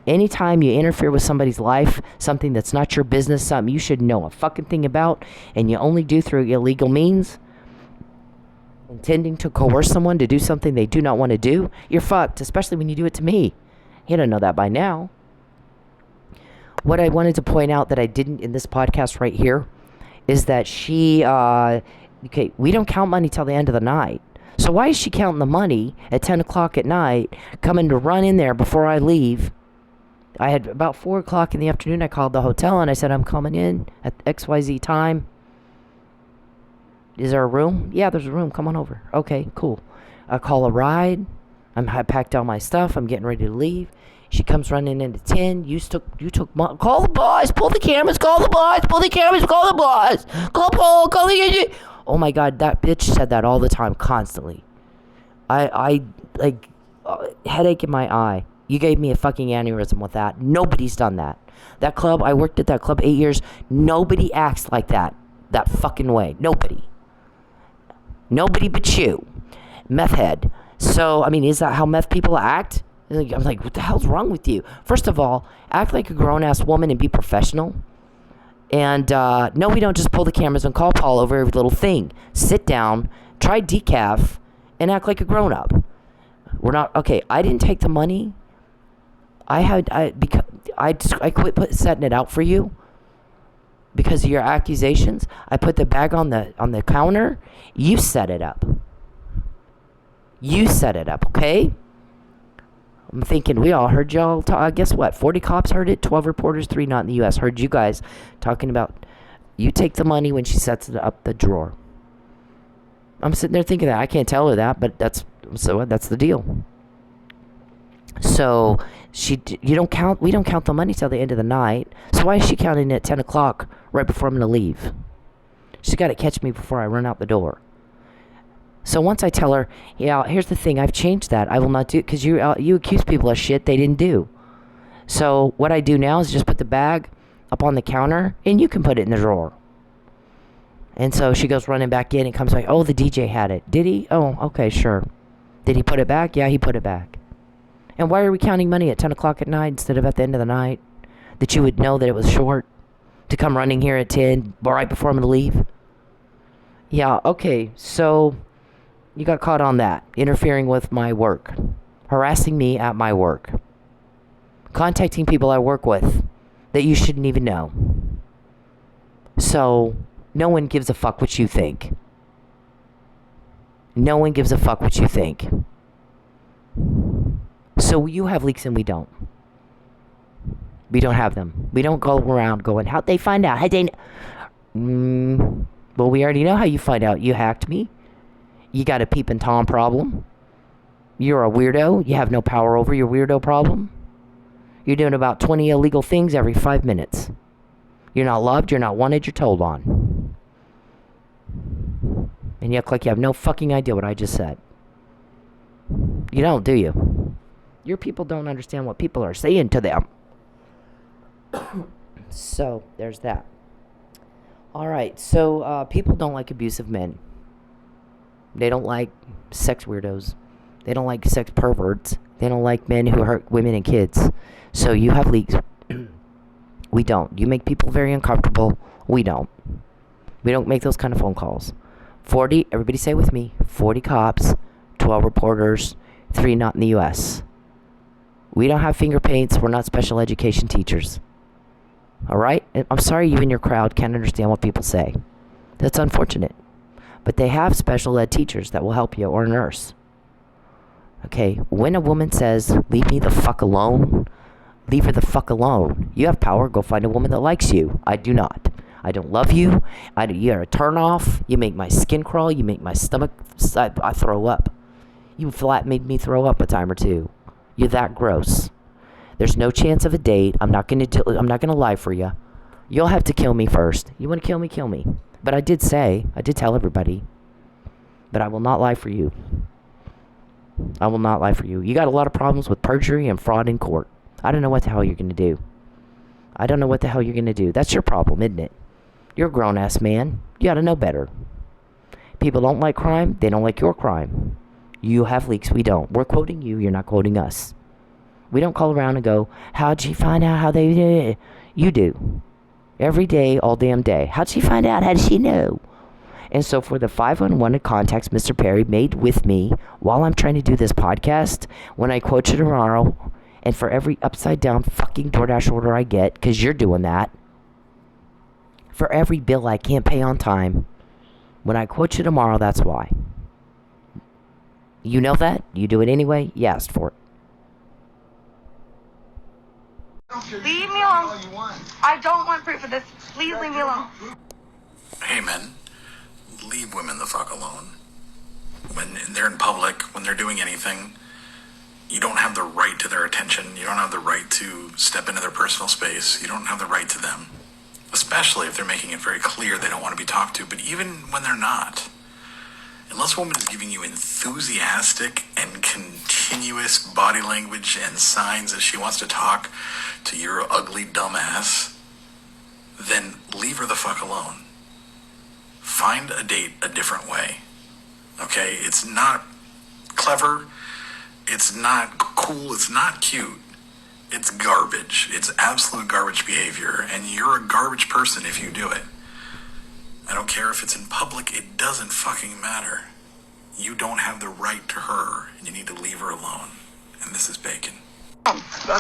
Anytime you interfere with somebody's life, something that's not your business, something you should know a fucking thing about, and you only do through illegal means, intending to coerce someone to do something they do not want to do, you're fucked, especially when you do it to me. You don't know that by now. What I wanted to point out that I didn't in this podcast right here is that she, we don't count money till the end of the night. So why is she counting the money at 10 o'clock at night, coming to run in there before I leave? I had about 4 o'clock in the afternoon, I called the hotel and I said, I'm coming in at XYZ time. Is there a room? Yeah, there's a room. Come on over. Okay, cool. I call a ride. I packed all my stuff. I'm getting ready to leave. She comes running into 10. You took call the boss. Pull the cameras. Call the boss. Pull the cameras. Call the boss. Call Paul. Call the... Oh my God, that bitch said that all the time, constantly. I headache in my eye. You gave me a fucking aneurysm with that. Nobody's done that. That club, I worked at that club 8 years. Nobody acts like that fucking way. Nobody but you, meth head. So, is that how meth people act? I'm like, what the hell's wrong with you? First of all, act like a grown-ass woman and be professional. And, no, we don't just pull the cameras and call Paul over every little thing. Sit down, try decaf, and act like a grown-up. We're not, okay, I didn't take the money. I quit setting it out for you. Because of your accusations, I put the bag on the counter. You set it up. You set it up, okay? I'm thinking we all heard y'all talk. Guess what? 40 cops heard it. 12 reporters, 3 not in the U.S. Heard you guys talking about you take the money when she sets it up the drawer. I'm sitting there thinking that. I can't tell her that, but that's the deal. So we don't count the money till the end of the night. So why is she counting at 10 o'clock right before I'm going to leave? She's got to catch me before I run out the door. So once I tell her, yeah, here's the thing, I've changed that. I will not do it because you accuse people of shit they didn't do. So what I do now is just put the bag up on the counter and you can put it in the drawer. And so she goes running back in and comes back, oh, the DJ had it. Did he? Oh, okay, sure. Did he put it back? Yeah, he put it back. And why are we counting money at 10 o'clock at night instead of at the end of the night? That you would know that it was short to come running here at 10 right before I'm going to leave? Yeah, okay, so you got caught on that. Interfering with my work. Harassing me at my work. Contacting people I work with that you shouldn't even know. So, no one gives a fuck what you think. No one gives a fuck what you think. So you have leaks and we don't. We don't have them. We don't go around going, how'd they find out? How'd they well, we already know how you find out. You hacked me. You got a peep and Tom problem. You're a weirdo. You have no power over your weirdo problem. You're doing about 20 illegal things every 5 minutes. You're not loved. You're not wanted. You're told on. And you act like you have no fucking idea what I just said. You don't, do you? Your people don't understand what people are saying to them. So, there's that. Alright, so people don't like abusive men. They don't like sex weirdos. They don't like sex perverts. They don't like men who hurt women and kids. So you have leaks. We don't. You make people very uncomfortable. We don't. We don't make those kind of phone calls. 40, everybody say with me, 40 cops, 12 reporters, 3 not in the U.S. We don't have finger paints. We're not special education teachers. All right? I'm sorry you and your crowd can't understand what people say. That's unfortunate. But they have special ed teachers that will help you, or a nurse. Okay, when a woman says, leave me the fuck alone, leave her the fuck alone. You have power, go find a woman that likes you. I do not. I don't love you. You're a turn off. You make my skin crawl. You make my stomach, I throw up. You flat made me throw up a time or two. You're that gross. There's no chance of a date. I'm not gonna lie for you. You'll have to kill me first. You want to kill me? Kill me. But I did tell everybody. But I will not lie for you. I will not lie for you. You got a lot of problems with perjury and fraud in court. I don't know what the hell you're going to do. I don't know what the hell you're going to do. That's your problem, isn't it? You're a grown-ass man. You ought to know better. People don't like crime. They don't like your crime. You have leaks. We don't. We're quoting you. You're not quoting us. We don't call around and go, how'd she find out how they did it? You do. Every day, all damn day. How'd she find out? How did she know? And so for the 5 unwanted contacts Mr. Perry made with me while I'm trying to do this podcast, when I quote you tomorrow, and for every upside down fucking DoorDash order I get, because you're doing that, for every bill I can't pay on time, when I quote you tomorrow, that's why. You know that? You do it anyway? You asked for it. Leave me alone. I don't want proof of this. Please leave me alone. Hey, men. Leave women the fuck alone. When they're in public, when they're doing anything, you don't have the right to their attention. You don't have the right to step into their personal space. You don't have the right to them. Especially if they're making it very clear they don't want to be talked to. But even when they're not, unless a woman is giving you enthusiastic and continuous body language and signs that she wants to talk to your ugly dumbass, then leave her the fuck alone. Find a date a different way. Okay? It's not clever. It's not cool. It's not cute. It's garbage. It's absolute garbage behavior. And you're a garbage person if you do it. I don't care if it's in public. It doesn't fucking matter. You don't have the right to her. And you need to leave her alone. And this is Bacon. Leave